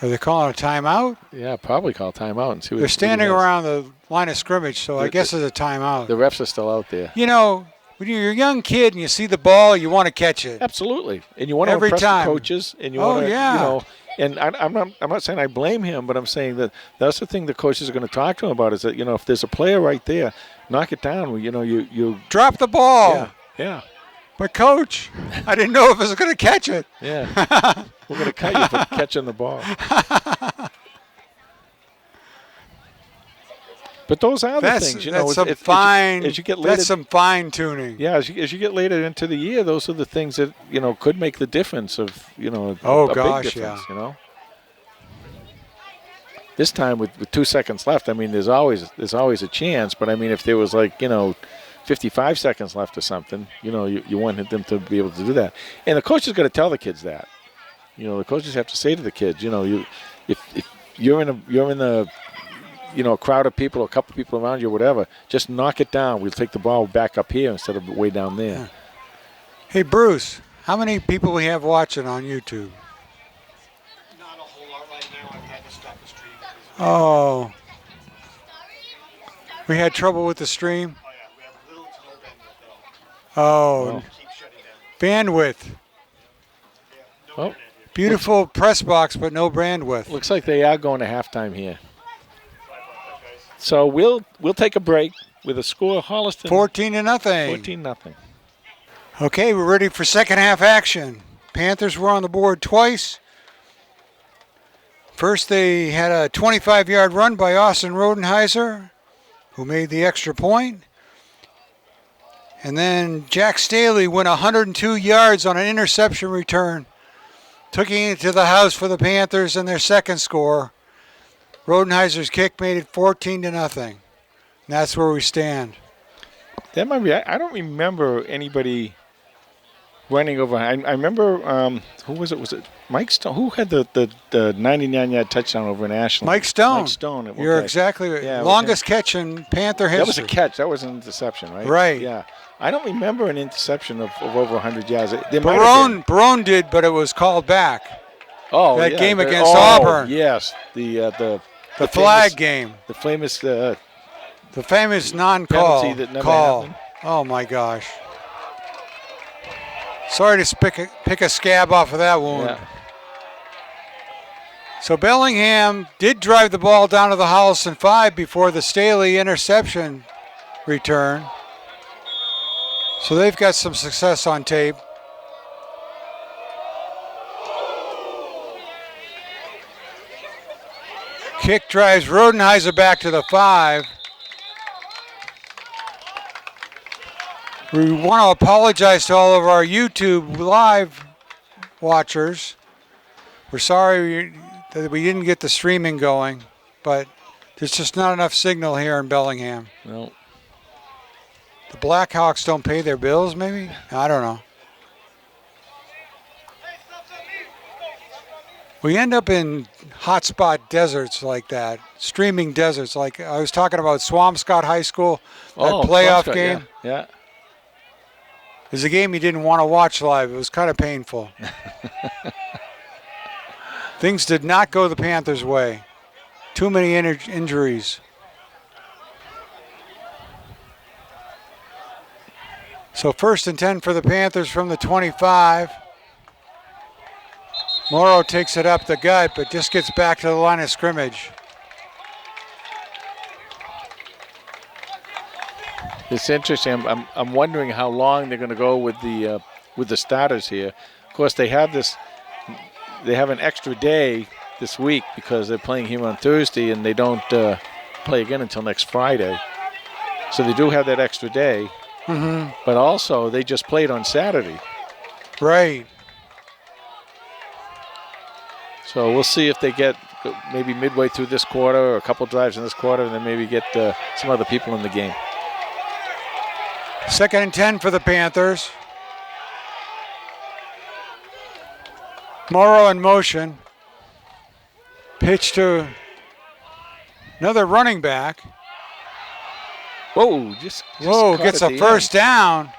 Are they calling a timeout? Yeah, probably call timeout and see what They're standing what he has. around the line of scrimmage, so I guess it's a timeout. The refs are still out there. You know, when you're a young kid and you see the ball, you want to catch it. Absolutely, and you want to Every impress time. the coaches, and you Oh, want to, yeah. you know. And I'm not saying I blame him, but I'm saying that that's the thing the coaches are going to talk to him about is that, you know, if there's a player right there, knock it down. You know, you Drop the ball. yeah, yeah, But, Coach, I didn't know if I was going to catch it. yeah. We're going to cut you for catching the ball. But those are the things, you know. That's some fine. As you get later, that's some fine tuning. yeah, as you get later into the year, those are the things that, you know, could make the difference of, you know, Oh, a gosh, big difference, yeah. you know. This time with 2 seconds left, I mean, there's always a chance. But I mean, if there was like, you know, 55 seconds left or something, you know, you wanted them to be able to do that. And the coach is going to tell the kids that. You know, the coaches have to say to the kids, you know, if you're in the you know, a crowd of people, a couple of people around you, whatever, just knock it down. We'll take the ball back up here instead of way down there. Yeah. Hey, Bruce, how many people we have watching on YouTube? Not a whole lot right now. I've had to stop the stream. Oh. We had trouble with the stream? Oh, yeah. We have little to no bandwidth at all. Oh. It keeps shutting down. Bandwidth. Yeah, no Oh. internet here. Beautiful press box, but no bandwidth. Looks like they are going to halftime here. Sorry about that, guys. So we'll take a break with a score Holliston 14-0. 14-0. Okay, we're ready for second half action. Panthers were on the board twice. First, they had a 25-yard run by Austin Rodenheiser, who made the extra point. And then Jack Staley went 102 yards on an interception return, taking it to the house for the Panthers in their second score. Rodenheiser's kick made it 14-0. And that's where we stand. That might be. I don't remember anybody running over. I remember who was it? Was it Mike Stone? Who had the 99-yard touchdown over in Ashland? Mike Stone. Mike Stone. At one You're time. exactly right. Yeah, it was Longest catch in Panther history. That was a catch. That was an interception, right? Right. Yeah. I don't remember an interception of over 100 yards. There might have been. Barone did, but it was called back. Oh, that yeah, game against Auburn. Yes, the flag famous, game. the famous The famous non-call penalty that never call. happened. Oh my gosh. Sorry to pick a scab off of that wound. Yeah. So Bellingham did drive the ball down to the Holliston 5 before the Staley interception return. So they've got some success on tape. Kick drives Rodenheiser back to the 5. We want to apologize to all of our YouTube live watchers. We're sorry that we didn't get the streaming going, but there's just not enough signal here in Bellingham. No. The Blackhawks don't pay their bills, maybe? I don't know. We end up in hotspot deserts like that, streaming deserts. Like I was talking about Swampscott High School, that playoff Swampscott, game. Yeah. It was a game you didn't want to watch live. It was kind of painful. Things did not go the Panthers' way. Too many injuries. So 1st and 10 for the Panthers from the 25. Morrow takes it up the gut, but just gets back to the line of scrimmage. It's interesting. I'm wondering how long they're going to go with the starters here. Of course, they have an extra day this week because they're playing here on Thursday and they don't play again until next Friday. So they do have that extra day. Mm-hmm. But also, they just played on Saturday. Right. So we'll see if they get maybe midway through this quarter or a couple drives in this quarter and then maybe get some other people in the game. 2nd and 10 for the Panthers. Morrow in motion. Pitch to another running back. Whoa, just Whoa, caught gets at a the first end. down.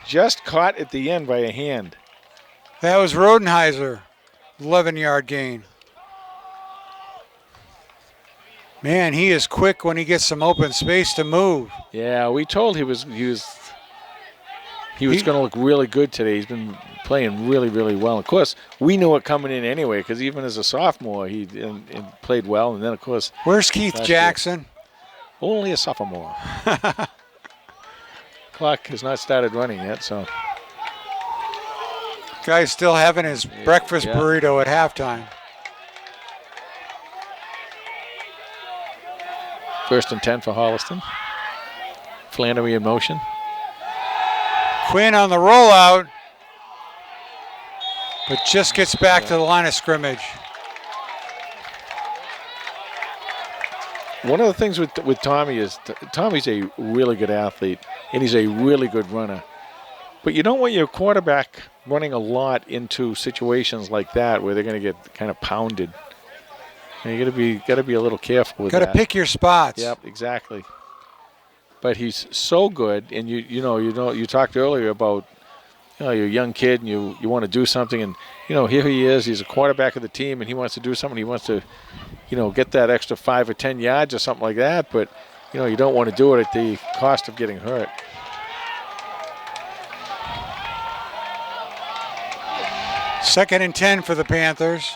just caught at the end by a hand. That was Rodenheiser, 11-yard gain. Man, he is quick when he gets some open space to move. Yeah, we told he was going to look really good today. He's been playing really, really well. Of course, we knew it coming in anyway because even as a sophomore, he played well. And then, of course, where's Keith Jackson? Only a sophomore. Clock has not started running yet, so. Guy's still having his breakfast burrito at halftime. 1st and 10 for Holliston. Flannery in motion. Quinn on the rollout, but just gets back to the line of scrimmage. One of the things with Tommy is Tommy's a really good athlete, and he's a really good runner. But you don't want your quarterback running a lot into situations like that where they're going to get kind of pounded. And you got to be a little careful with that. Got to pick your spots. Yep, exactly. But he's so good, and you talked earlier about you're a young kid and you want to do something, and here he is. He's a quarterback of the team, and he wants to do something. He wants to get that extra 5 or 10 yards or something like that. But you don't want to do it at the cost of getting hurt. Second and 10 for the Panthers.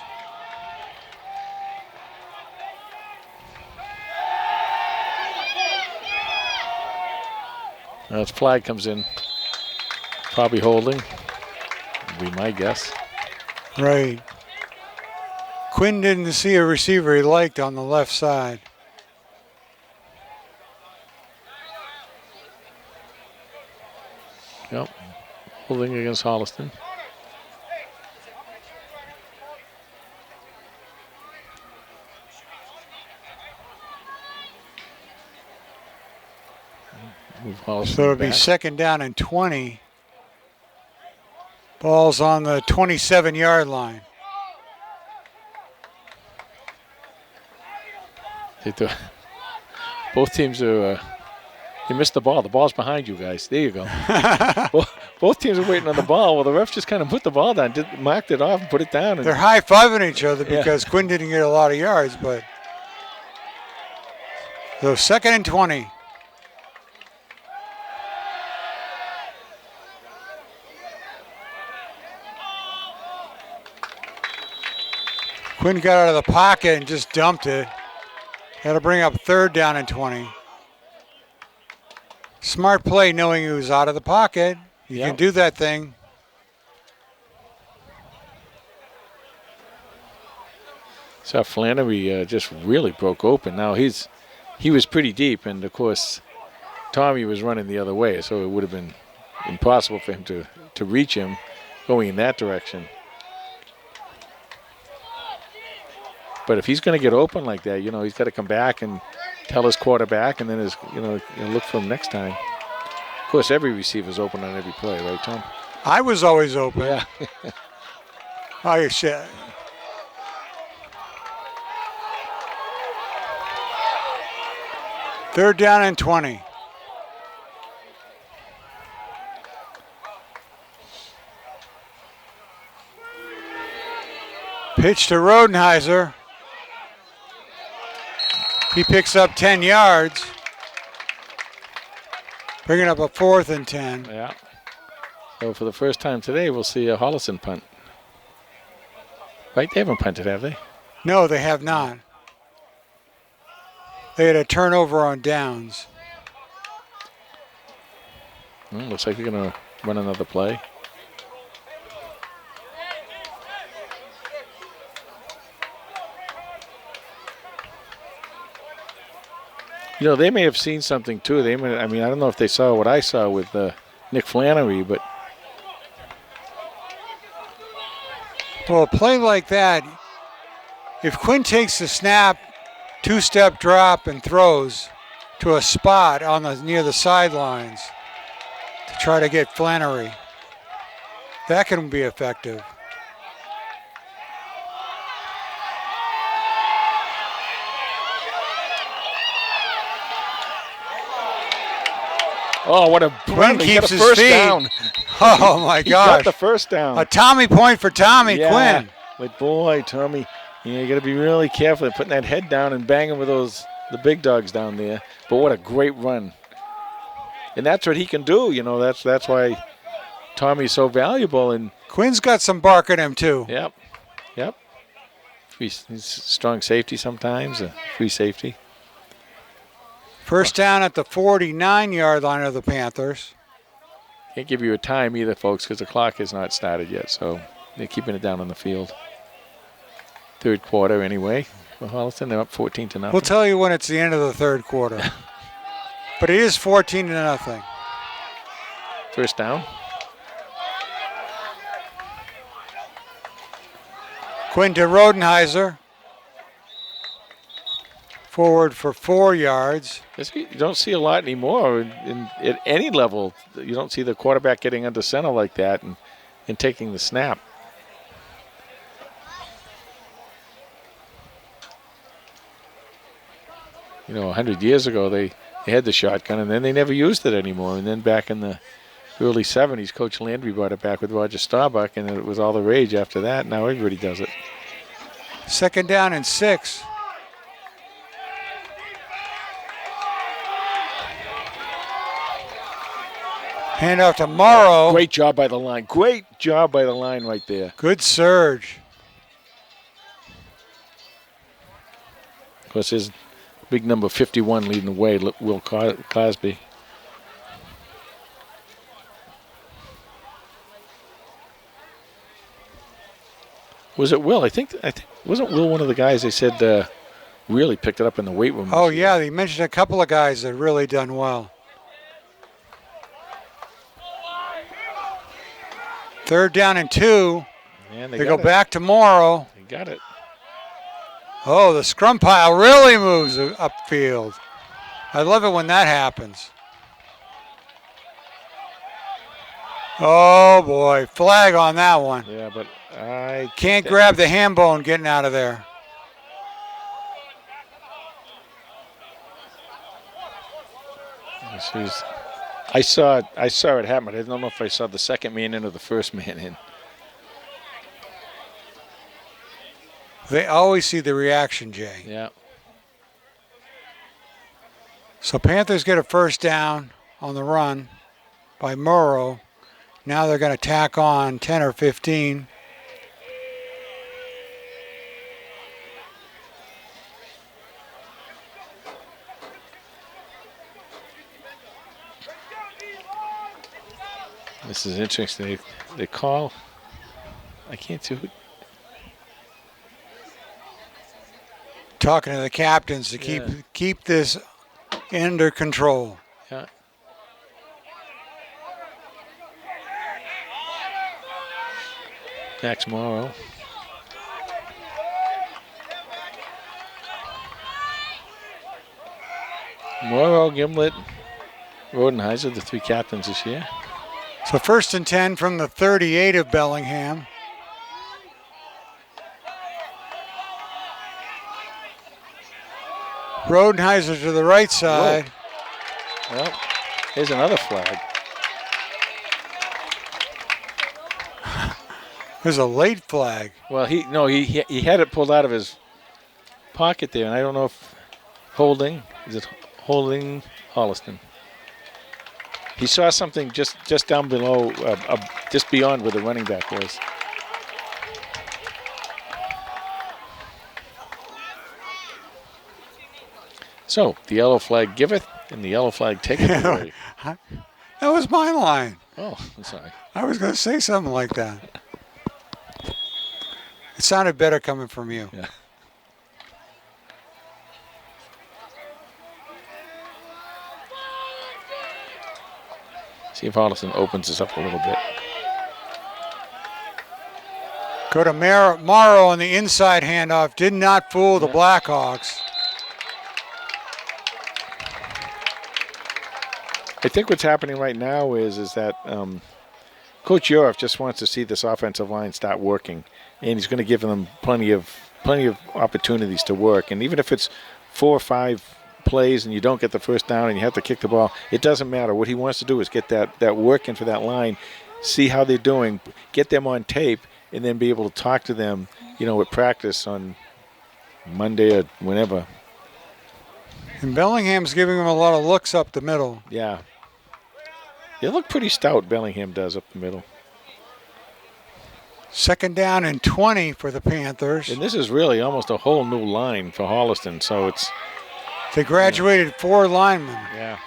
As flag comes in, probably holding, would be my guess. Right. Quinn didn't see a receiver he liked on the left side. Yep, holding against Holliston. So it'll be 2nd down and 20. Ball's on the 27-yard line. Both teams are. You missed the ball. The ball's behind you guys. There you go. Both teams are waiting on the ball. Well, the refs just kind of put the ball down, marked it off, and put it down. And they're high-fiving each other because Quinn didn't get a lot of yards, but so 2nd and 20. Quinn got out of the pocket and just dumped it. Got to bring up 3rd down and 20. Smart play knowing he was out of the pocket. You can do that thing. So Flannery just really broke open. Now he was pretty deep, and of course Tommy was running the other way, so it would have been impossible for him to reach him going in that direction. But if he's going to get open like that, he's got to come back and tell his quarterback, and then look for him next time. Of course, every receiver's open on every play, right, Tom? I was always open. Yeah. Oh, shit. Third down and 20. Pitch to Rodenheiser. He picks up 10 yards, bringing up a 4th and 10. Yeah. So for the first time today, we'll see a Holliston punt. Right? They haven't punted, have they? No, they have not. They had a turnover on downs. Looks like they're going to run another play. They may have seen something too. I don't know if they saw what I saw with Nick Flannery, but well, a play like that, if Quinn takes the snap, 2-step drop and throws to a spot near the sidelines to try to get Flannery, that can be effective. Oh, what a Quinn run. He got keeps a his first feet. down. Oh, my He got gosh. the first down. A Tommy point for Tommy Quinn. But boy, Tommy, you got to be really careful putting that head down and banging with the big dogs down there. But what a great run. And that's what he can do, that's why Tommy's so valuable. And Quinn's got some bark in him, too. Yep. He's strong safety sometimes, free safety. First down at the 49-yard line of the Panthers. Can't give you a time either, folks, because the clock has not started yet, so they're keeping it down on the field. Third quarter anyway for Holliston. They're up 14-0. We'll tell you when it's the end of the third quarter. But it is 14-0. First down. Quinn to Rodenheiser. Forward for 4 yards. You don't see a lot anymore at any level. You don't see the quarterback getting under center like that and taking the snap. You know, 100 years ago, they had the shotgun, and then they never used it anymore. And then back in the early 70s, Coach Landry brought it back with Roger Staubach, and it was all the rage after that. Now everybody does it. Second down and 6. Handoff to Morrow. Great job by the line. Great job by the line right there. Good surge. Of course, there's big number 51 leading the way, Will Cosby. Was it Will? I think wasn't Will one of the guys they said really picked it up in the weight room? Oh, yeah, they mentioned a couple of guys that really done well. Third down and 2. Man, they go back to Morrow. They got it. Oh, the scrum pile really moves upfield. I love it when that happens. Oh, boy. Flag on that one. Yeah, but I can't grab the ham bone getting out of there. I saw it happen. I don't know if I saw the second man in or the first man in. They always see the reaction, Jay. Yeah. So Panthers get a first down on the run by Morrow. Now they're going to tack on 10 or 15. This is interesting. They call. I can't see who. Talking to the captains to keep this under control. Yeah. Max Morrow. Morrow, Gimlet, Rodenheiser, the 3 captains this year. So first and 10 from the 38 of Bellingham. Rodenheiser to the right side. Whoa. Well, here's another flag. There's a late flag. Well, he had it pulled out of his pocket there, and I don't know if holding Holliston. He saw something just down below, just beyond where the running back was. So the yellow flag giveth, and the yellow flag taketh away. That was my line. Oh, I'm sorry. I was going to say something like that. It sounded better coming from you. Yeah. See if Holliston opens this up a little bit. Go to Morrow on the inside handoff. Did not fool the Blackhawks. I think what's happening right now is that Coach Euroff just wants to see this offensive line start working, and he's going to give them plenty of opportunities to work. And even if it's 4 or 5 plays and you don't get the first down and you have to kick the ball, it doesn't matter. What he wants to do is get that work in for that line, see how they're doing, get them on tape, and then be able to talk to them, at practice on Monday or whenever. And Bellingham's giving him a lot of looks up the middle. Yeah. They look pretty stout, Bellingham does, up the middle. 2nd down and 20 for the Panthers. And this is really almost a whole new line for Holliston, so it's... They graduated 4 linemen. Yeah.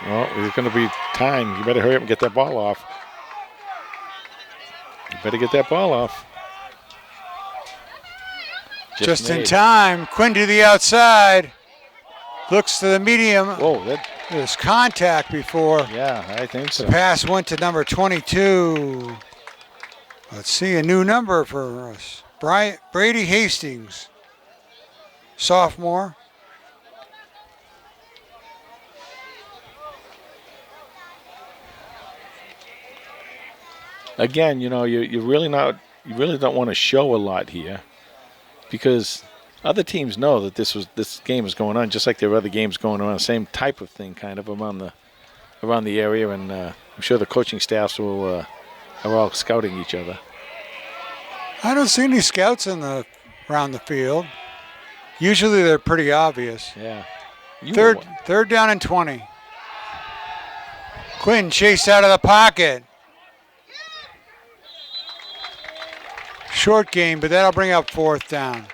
Well, there's going to be time. You better hurry up and get that ball off. You better get that ball off. Just in time. Quinn to the outside. Looks to the medium. Whoa, There's contact before. Yeah, I think so. The pass went to number 22. Let's see, a new number for us. Brady Hastings, sophomore. Again, you really don't want to show a lot here, because other teams know that this game is going on, just like there are other games going on, same type of thing, kind of around the area, and I'm sure the coaching staffs are all scouting each other. I don't see any scouts around the field. Usually they're pretty obvious. Yeah. Third down and 20. Quinn chased out of the pocket. Short game, but that'll bring up 4th down.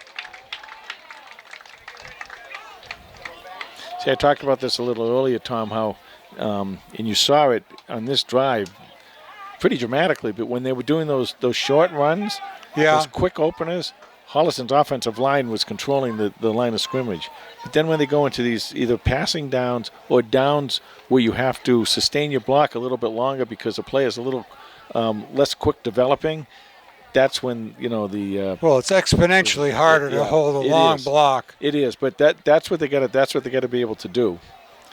See, I talked about this a little earlier, Tom, how, and you saw it on this drive pretty dramatically, but when they were doing those short runs, those quick openers, Holliston's offensive line was controlling the line of scrimmage. But then when they go into these either passing downs or downs where you have to sustain your block a little bit longer because the play is a little less quick developing, that's when well, it's exponentially harder to hold a long block. It is, but that's what they got to be able to do.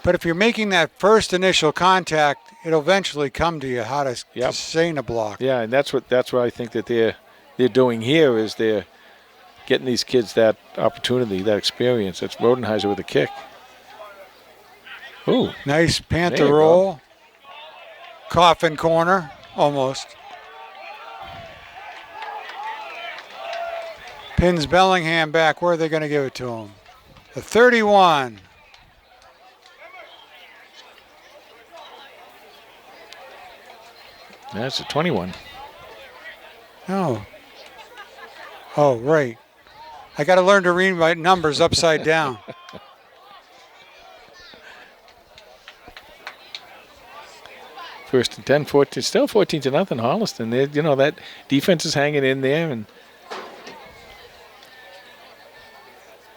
But if you're making that first initial contact, it'll eventually come to you how to sustain a block. Yeah, and that's what I think that they're doing here, is they're getting these kids that opportunity, that experience. That's Rodenheiser with a kick. Ooh, nice Panther roll. Go. Coffin corner, almost. Pins Bellingham back. Where are they going to give it to him? The 31. That's a 21. No. Oh, right. I got to learn to read my numbers upside down. First and 10, 14, still 14-0 Holliston. That defense is hanging in there, and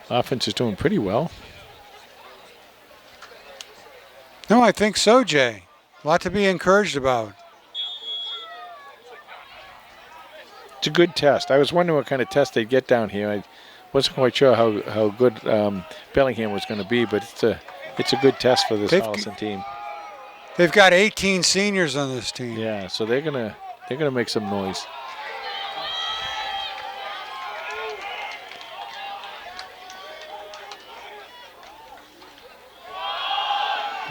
offense is doing pretty well. No, I think so, Jay. A lot to be encouraged about. It's a good test. I was wondering what kind of test they'd get down here. I wasn't quite sure how good Bellingham was going to be, but it's a good test for this Holliston team. They've got 18 seniors on this team. Yeah, so they're gonna make some noise.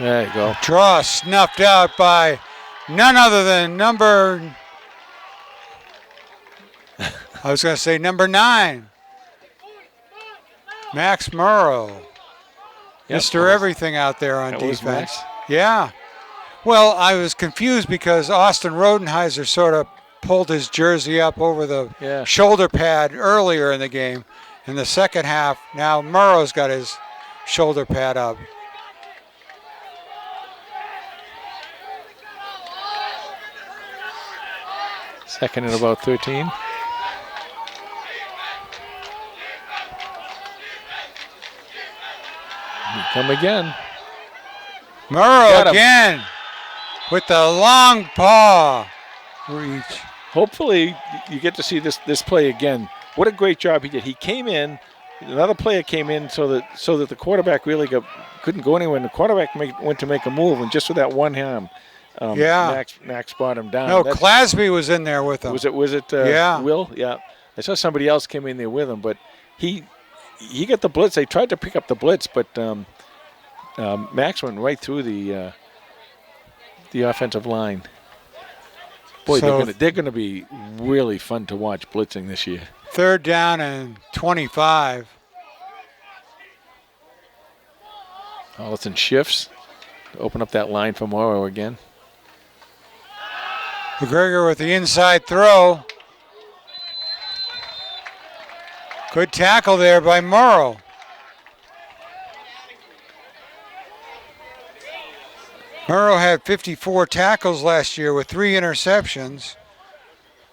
There you go. Draw snuffed out by none other than number 9. Max Murrow. Yep, Mr. Everything out there on defense. Max. Yeah. Well, I was confused because Austin Rodenheiser sort of pulled his jersey up over the shoulder pad earlier in the game. In the second half, now Murrow's got his shoulder pad up. Second and about 13. Come again. Murrow again with the long paw reach. Hopefully you get to see this play again. What a great job he did. He came in, another player came in so that the quarterback really couldn't go anywhere. And the quarterback went to make a move, and just with that one hand, Max brought him down. No, Clasby was in there with him. Was it yeah. Will? Yeah. I saw somebody else came in there with him, but he got the blitz. They tried to pick up the blitz, but Max went right through the offensive line. Boy, So they're gonna be really fun to watch blitzing this year. 3rd down and 25. Holliston shifts, open up that line for Morrow again. McGregor with the inside throw. Good tackle there by Morrow. Morrow had 54 tackles last year with 3 interceptions.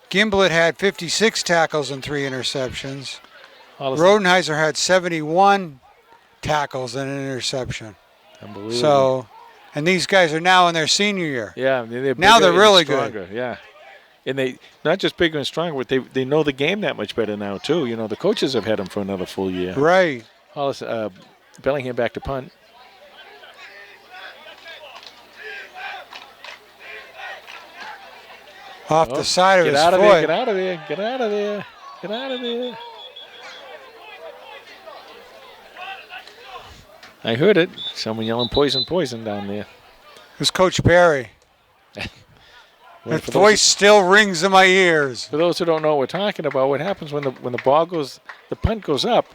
Gimblett had 56 tackles and 3 interceptions. Rodenheiser had 71 tackles and an interception. Unbelievable. So, and these guys are now in their senior year. Yeah, they're Now they're bigger and really stronger. good. Yeah, and they not just bigger and stronger, but they know the game that much better now too. You know, the coaches have had them for another full year. Right. Hollis, Bellingham back to punt. Off the side of his Get out of foot. there! Get out of there! Get out of there! Get out of there! I heard it. Someone yelling "poison, poison" down there. It was Coach Barry. Well, His voice still rings in my ears. For those who don't know what we're talking about, what happens when the ball goes, the punt goes up,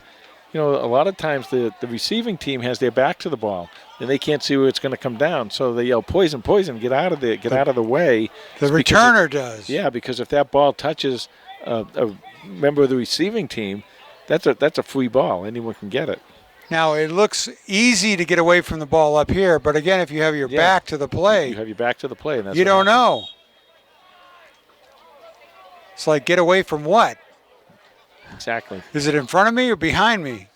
you know, a lot of times the receiving team has their back to the ball, and they can't see where it's going to come down. So they yell, "Poison, poison, get out of there, get out of the way." The returner does. Yeah, because if that ball touches a member of the receiving team, that's a free ball. Anyone can get it. Now, it looks easy to get away from the ball up here, but again, if you have your back to the play, You have your back to the play. And that's you what don't happens. know. It's like, get away from what? Exactly. Is it in front of me or behind me?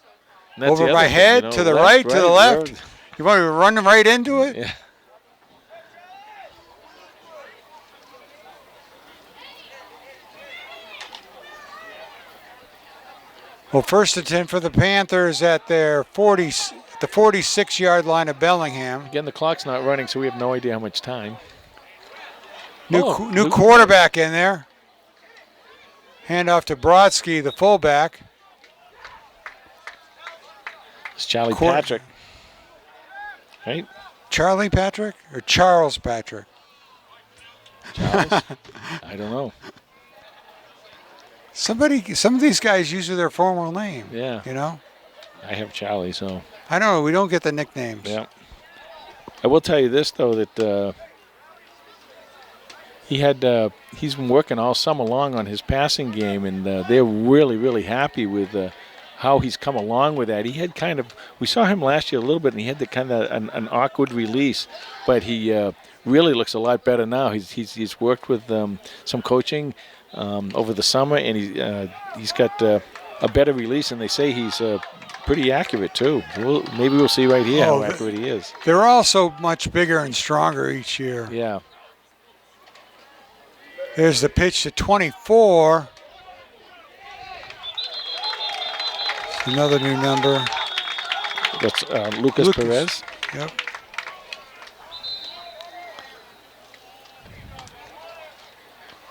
And that's Over the my other thing, head, you know, to the left, right, to the left? wherever- You want me to run right into it? Yeah. Well, 1st and 10 for the Panthers at their the 46-yard line of Bellingham. Again, the clock's not running, so we have no idea how much time. New quarterback in there. Hand off to Brodsky, the fullback. It's Charlie Court- Patrick. Right? Charlie Patrick or Charles Patrick? Charles? I don't know. Some of these guys use their formal name. Yeah. You know? I have Charlie, so. I don't know. We don't get the nicknames. Yeah. I will tell you this, though, that he's been working all summer long on his passing game, and they're really, really happy with how he's come along with that. He had we saw him last year a little bit, and he had the kind of an awkward release, but he really looks a lot better now. He's worked with some coaching over the summer, and he's got a better release, and they say he's pretty accurate too. Maybe we'll see right here how accurate he is. They're also much bigger and stronger each year. Yeah. There's the pitch to 24. Another new number. That's Lucas Perez. Yep.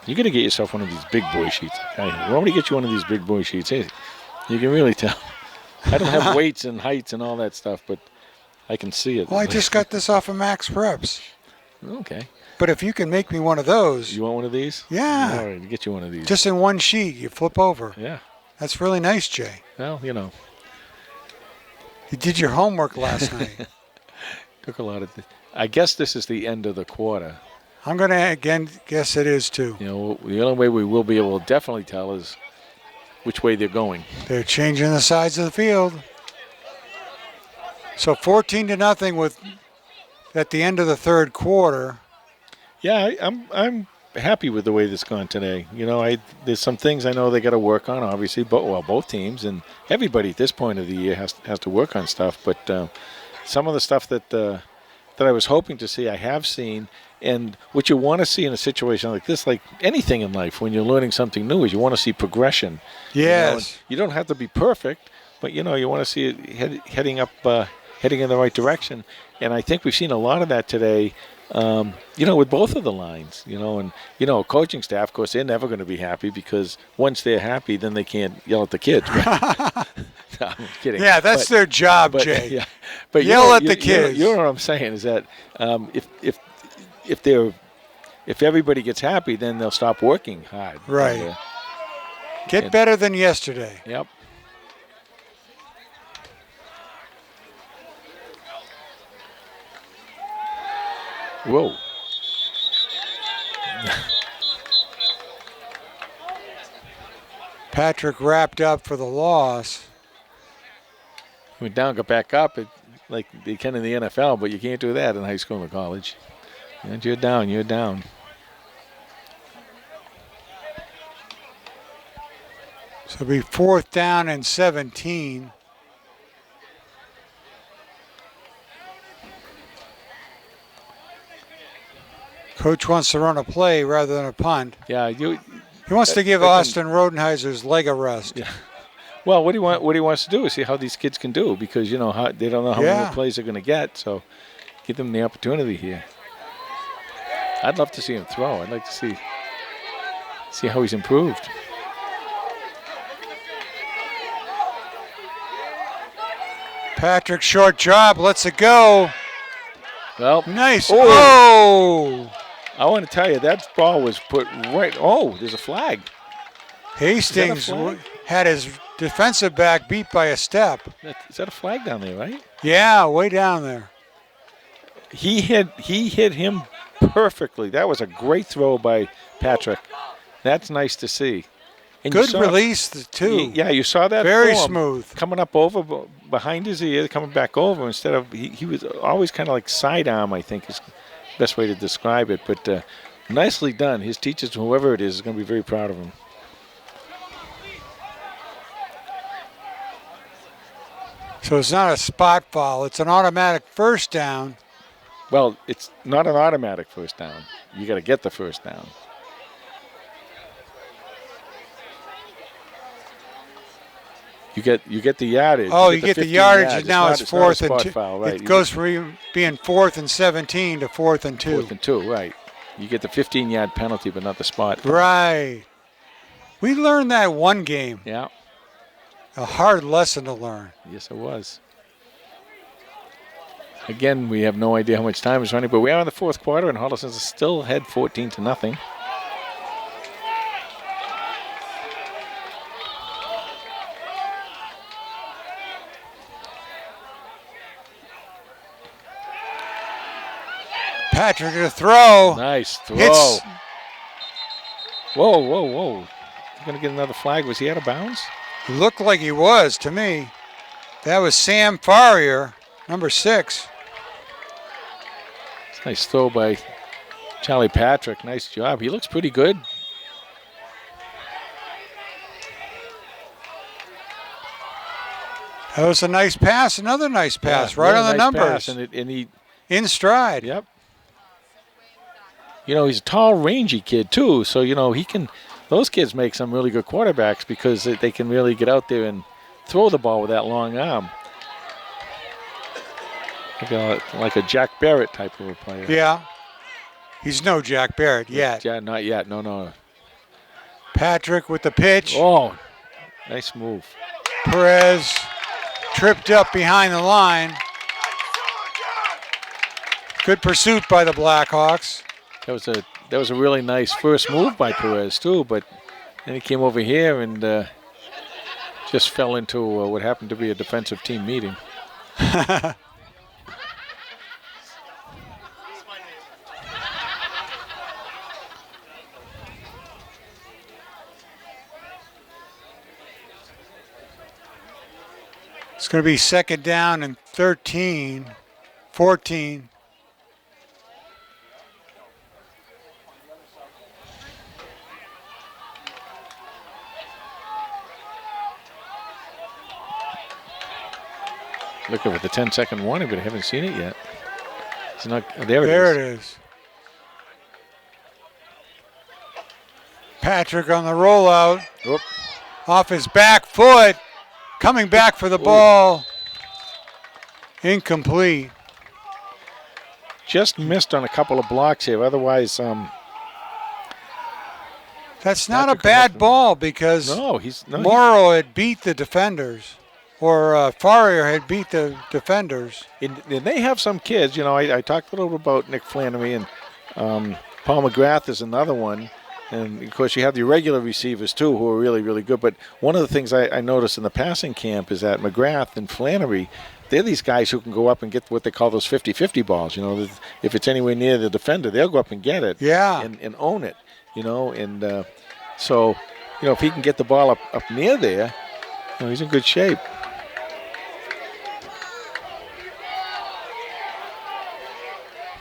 You got to get yourself one of these big boy sheets. You want me to get you one of these big boy sheets? Hey, you can really tell. I don't have weights and heights and all that stuff, but I can see it. Well, I just got this off of Max Preps. Okay. But if you can make me one of those. You want one of these? Yeah. All right, I'll get you one of these. Just in one sheet, you flip over. Yeah. That's really nice, Jay. Well, you know. You did your homework last night. Took a lot of. I guess this is the end of the quarter. I'm going to again guess it is too. You know, the only way we will be able to definitely tell is which way they're going. They're changing the sides of the field. So 14-0 with at the end of the third quarter. Yeah, I'm happy with the way this gone today. You know, there's some things I know they got to work on, obviously, both teams and everybody at this point of the year has to work on stuff. But some of the stuff that I was hoping to see, I have seen. And what you want to see in a situation like this, like anything in life, when you're learning something new, is you want to see progression. Yes. You don't have to be perfect, but you want to see it heading in the right direction. And I think we've seen a lot of that today. With both of the lines, and coaching staff, of course, they're never going to be happy because once they're happy, then they can't yell at the kids. Right? No, I'm kidding. Yeah, that's their job, Jay. Yeah, but yell at the kids. You know what I'm saying is that if everybody gets happy, then they'll stop working hard. Right. Get better than yesterday. Yep. Whoa. Patrick wrapped up for the loss. Went down, got back up, like they can in the NFL, but you can't do that in high school or college. And you're down, you're down. So it'll be 4th down and 17. Coach wants to run a play rather than a punt. Yeah, he wants to give Austin Rodenheiser's leg a rest. Yeah. Well, what he wants to do is see how these kids can do because they don't know how many plays they're going to get. So give them the opportunity here. I'd love to see him throw. I'd like to see how he's improved. Patrick, short job, lets it go. Well, nice. Oh! I want to tell you, that ball was put right. Oh, there's a flag. Hastings had his defensive back beat by a step. Is that a flag down there, right? Yeah, way down there. He hit him perfectly. That was a great throw by Patrick. That's nice to see. And good release, too. Yeah, you saw that. Very smooth. Coming up over behind his ear, coming back over instead of he was always kind of like sidearm, I think is the best way to describe it. But nicely done. His teachers, whoever it is going to be very proud of him. So it's not a spot foul. It's an automatic first down. Well, it's not an automatic first down. You got to get the first down. You get the yardage. Oh, you get the yardage, and now it's 4th and 2. Foul, right. It goes from being 4th and 17 to 4th and 2. 4th and 2, right. You get the 15-yard penalty, but not the spot foul. Right. We learned that one game. Yeah. A hard lesson to learn. Yes, it was. Again, we have no idea how much time is running, but we are in the 4th quarter, and Holliston is still ahead 14-0. Patrick to throw. Nice throw. Hits. Whoa. He's going to get another flag. Was he out of bounds? Looked like he was to me. That was Sam Farrier, number 6. Nice throw by Charlie Patrick. Nice job. He looks pretty good. That was a nice pass. Another nice pass, right on the numbers. And he in stride. Yep. He's a tall, rangy kid too. So he can. Those kids make some really good quarterbacks because they can really get out there and throw the ball with that long arm. Like a Jack Barrett type of a player. Yeah. He's no Jack Barrett yet. Yeah, not yet. No. Patrick with the pitch. Oh, nice move. Perez tripped up behind the line. Good pursuit by the Blackhawks. That was a really nice first move by Perez too, but then he came over here and just fell into what happened to be a defensive team meeting. It's going to be 2nd down and 14. Looking for the 10-second warning, but I haven't seen it yet. It's not. There it is. Patrick on the rollout. Oop. Off his back foot. Coming back for the ball. Incomplete. just missed on a couple of blocks here. Otherwise, That's not Patrick a bad Holliston- ball because Morrow had beat the defenders, or Farrier had beat the defenders. And they have some kids. You know, I talked a little bit about Nick Flannery, and Paul McGrath is another one. And, of course, you have the irregular receivers, too, who are really, really good. But one of the things I noticed in the passing camp is that McGrath and Flannery, they're these guys who can go up and get what they call those 50-50 balls. You know, if it's anywhere near the defender, they'll go up and get it and own it, you know. And so, you know, if he can get the ball up near there, you know, he's in good shape.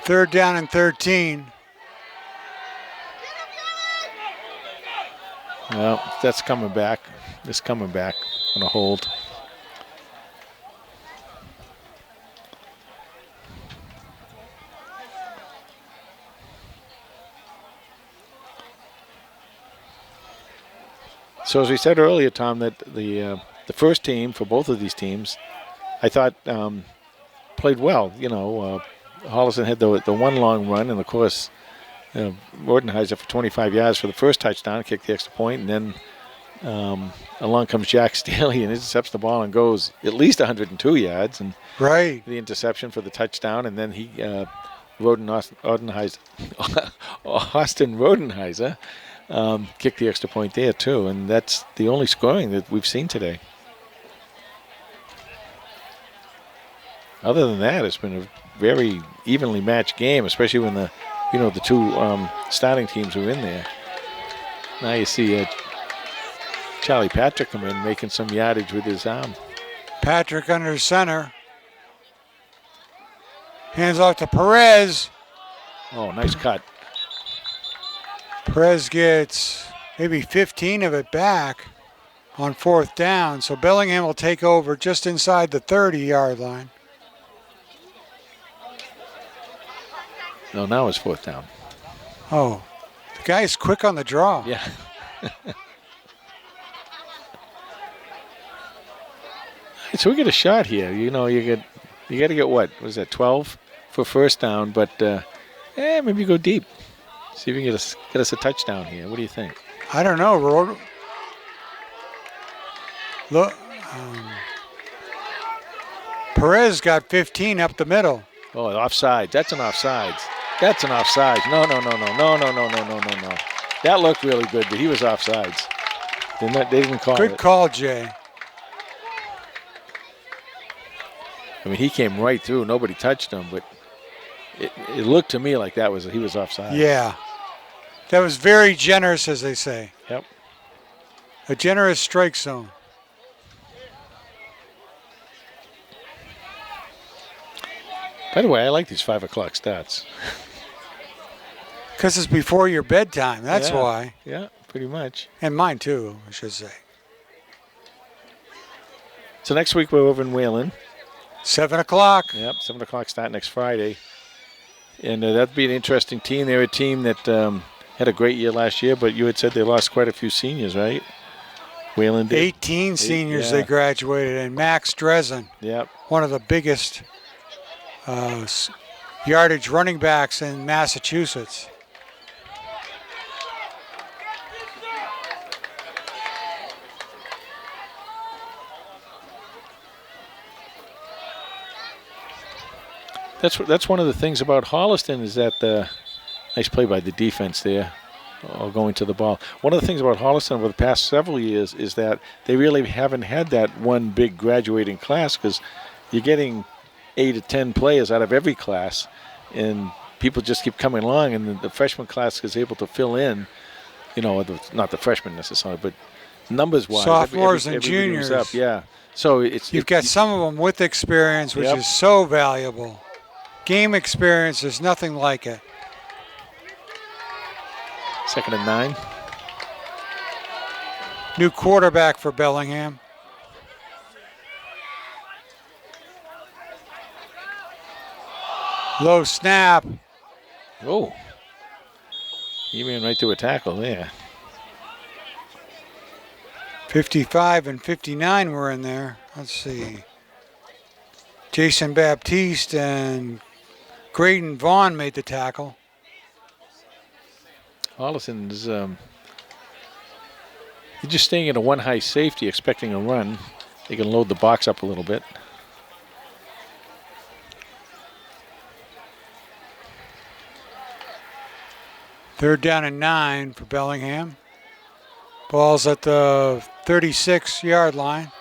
Third down and 13. Well, that's coming back. It's coming back on a hold. So as we said earlier, Tom, that the first team for both of these teams, I thought played well. You know, Holliston had the one long run, and of course, Rodenheiser for 25 yards for the first touchdown, kicked the extra point, and then along comes Jack Staley and intercepts the ball and goes at least 102 yards, and the interception for the touchdown, and then Austin Rodenheiser kicked the extra point there too, and that's the only scoring that we've seen today. Other than that, it's been a very evenly matched game, especially when the two starting teams were in there. Now you see Charlie Patrick come in, making some yardage with his arm. Patrick under center. Hands off to Perez. Oh, nice cut. Perez gets maybe 15 of it back on fourth down. So Bellingham will take over just inside the 30-yard line. No, now it's fourth down. Oh, the guy's quick on the draw. Yeah. So we get a shot here. You know, you got to get what? Was that 12 for first down? But maybe go deep. See if we can get us a touchdown here. What do you think? I don't know. Look, Perez got 15 up the middle. Oh, offside. That's an offsides. That's an offsides. No. That looked really good, but he was offsides. They didn't call it. Good call, Jay. I mean, he came right through. Nobody touched him, but it looked to me like he was offside. Yeah. That was very generous, as they say. Yep. A generous strike zone. By the way, I like these 5 o'clock stats. Because it's before your bedtime. That's why. Yeah, pretty much. And mine, too, I should say. So next week we're over in Wayland. 7 o'clock. Yep, 7 o'clock start next Friday. And that'd be an interesting team. They're a team that had a great year last year, but you had said they lost quite a few seniors, right? Wayland did. 18 seniors they graduated, and Max Drezen, one of the biggest yardage running backs in Massachusetts. That's one of the things about Holliston is that nice play by the defense there, all going to the ball. One of the things about Holliston over the past several years is that they really haven't had that one big graduating class because you're getting 8 or 10 players out of every class, and people just keep coming along, and the freshman class is able to fill in, not the freshmen necessarily, but numbers-wise. Sophomores and juniors. Up, yeah. So you've got some of them with experience, which is so valuable. Game experience, there's nothing like it. 2nd and 9. New quarterback for Bellingham. Low snap. Oh. He ran right through a tackle there. 55 and 59 were in there. Let's see. Jason Baptiste and Graydon Vaughn made the tackle. Holliston is he's just staying in a one high safety, expecting a run. They can load the box up a little bit. Third down and 9 for Bellingham. Ball's at the 36-yard line.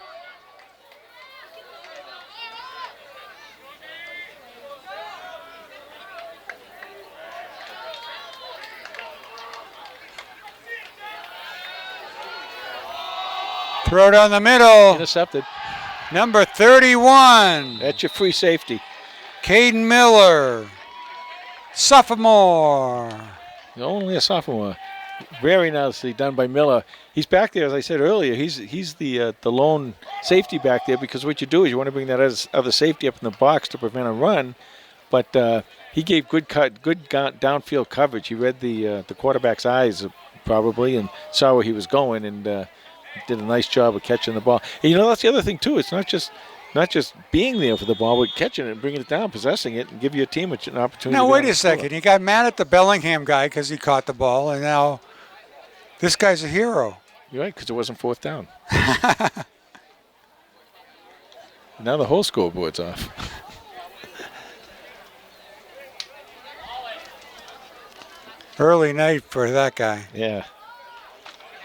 Throw down the middle. Intercepted. Number 31. That's your free safety. Caden Miller, sophomore. Only a sophomore. Very nicely done by Miller. He's back there, as I said earlier. He's the lone safety back there because what you do is you want to bring that other safety up in the box to prevent a run. But he gave good downfield coverage. He read the quarterback's eyes probably and saw where he was going and did a nice job of catching the ball. And that's the other thing too. It's not just being there for the ball, but catching it and bringing it down, possessing it, and give your team an opportunity. Now, wait a second. You got mad at the Bellingham guy because he caught the ball, and now this guy's a hero. You're right, because it wasn't fourth down. Now the whole scoreboard's off. Early night for that guy. Yeah.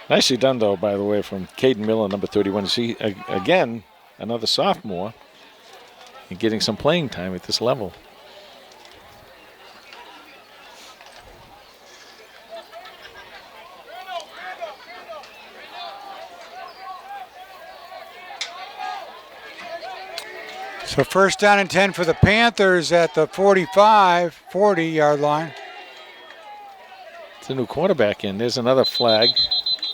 Nicely done, though, by the way, from Caden Miller, number 31. See, again, another sophomore, and getting some playing time at this level. So first down and 10 for the Panthers at the 40-yard line. It's a new quarterback in. There's another flag,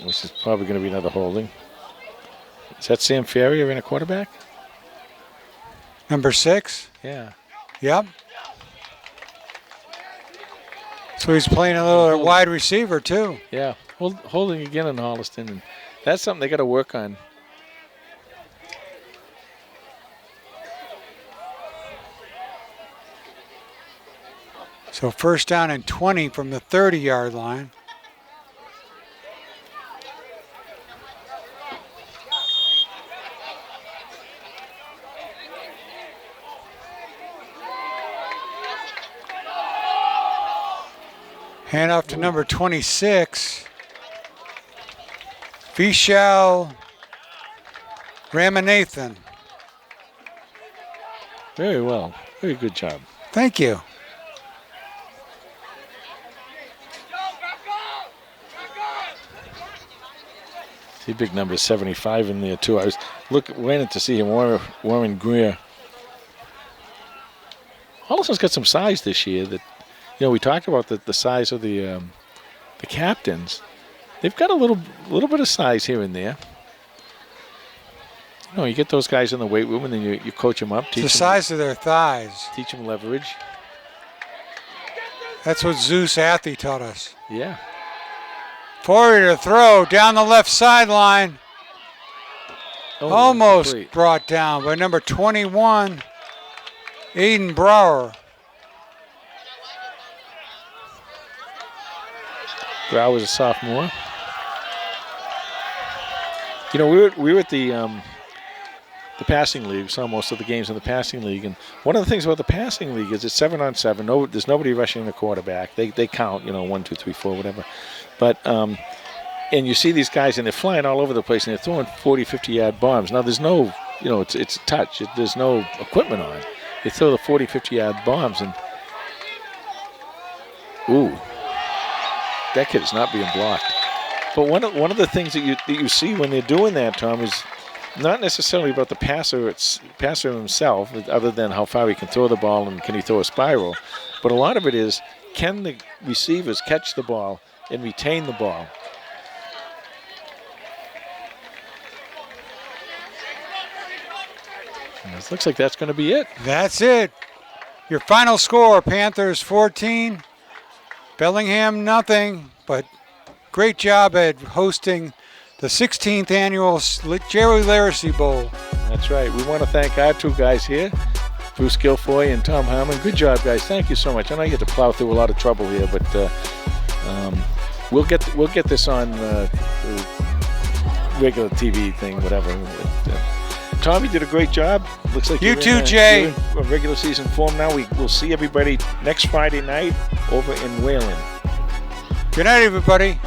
which is probably going to be another holding. Is that Sam Ferrier in a quarterback? Number 6? Yeah. Yep. So he's playing a little wide receiver, too. Yeah. Holding again in Holliston. And that's something they got to work on. So first down and 20 from the 30-yard line. Hand off to number 26, Vishal Ramanathan. Very well. Very good job. Thank you. See big number 75 in there, too. I was waiting to see him, Warren Greer. Holliston's got some size this year that, we talked about the size of the captains. They've got a little bit of size here and there. You get those guys in the weight room and then you coach them up. Teach the size of their thighs. Teach them leverage. That's what Zeus Athy taught us. Yeah. Forward to throw down the left sideline. Almost complete. Brought down by number 21, Aiden Brower. Brower's a sophomore. We were at the passing league. We saw most of the games in the passing league, and one of the things about the passing league is it's 7-on-7. No, there's nobody rushing the quarterback. They count, 1, 2, 3, 4, whatever. But and you see these guys, and they're flying all over the place, and they're throwing 40, 50-yard bombs. Now there's no, it's touch. There's no equipment on. They throw the 40, 50-yard bombs, and ooh. That kid is not being blocked. But one of the things that you see when they're doing that, Tom, is not necessarily about the passer himself, other than how far he can throw the ball and can he throw a spiral. But a lot of it is, can the receivers catch the ball and retain the ball? And it looks like that's going to be it. That's it. Your final score, Panthers 14. Bellingham, nothing, but great job at hosting the 16th annual Jerry Larracey Bowl. That's right. We want to thank our two guys here, Bruce Guilfoy and Tom Harmon. Good job, guys. Thank you so much. I know you had to plow through a lot of trouble here, but we'll get this on regular TV thing, whatever. Tom, you did a great job. Looks like You you're too, in, Jay. you're in a regular season form now. We'll see everybody next Friday night over in Wayland. Good night, everybody.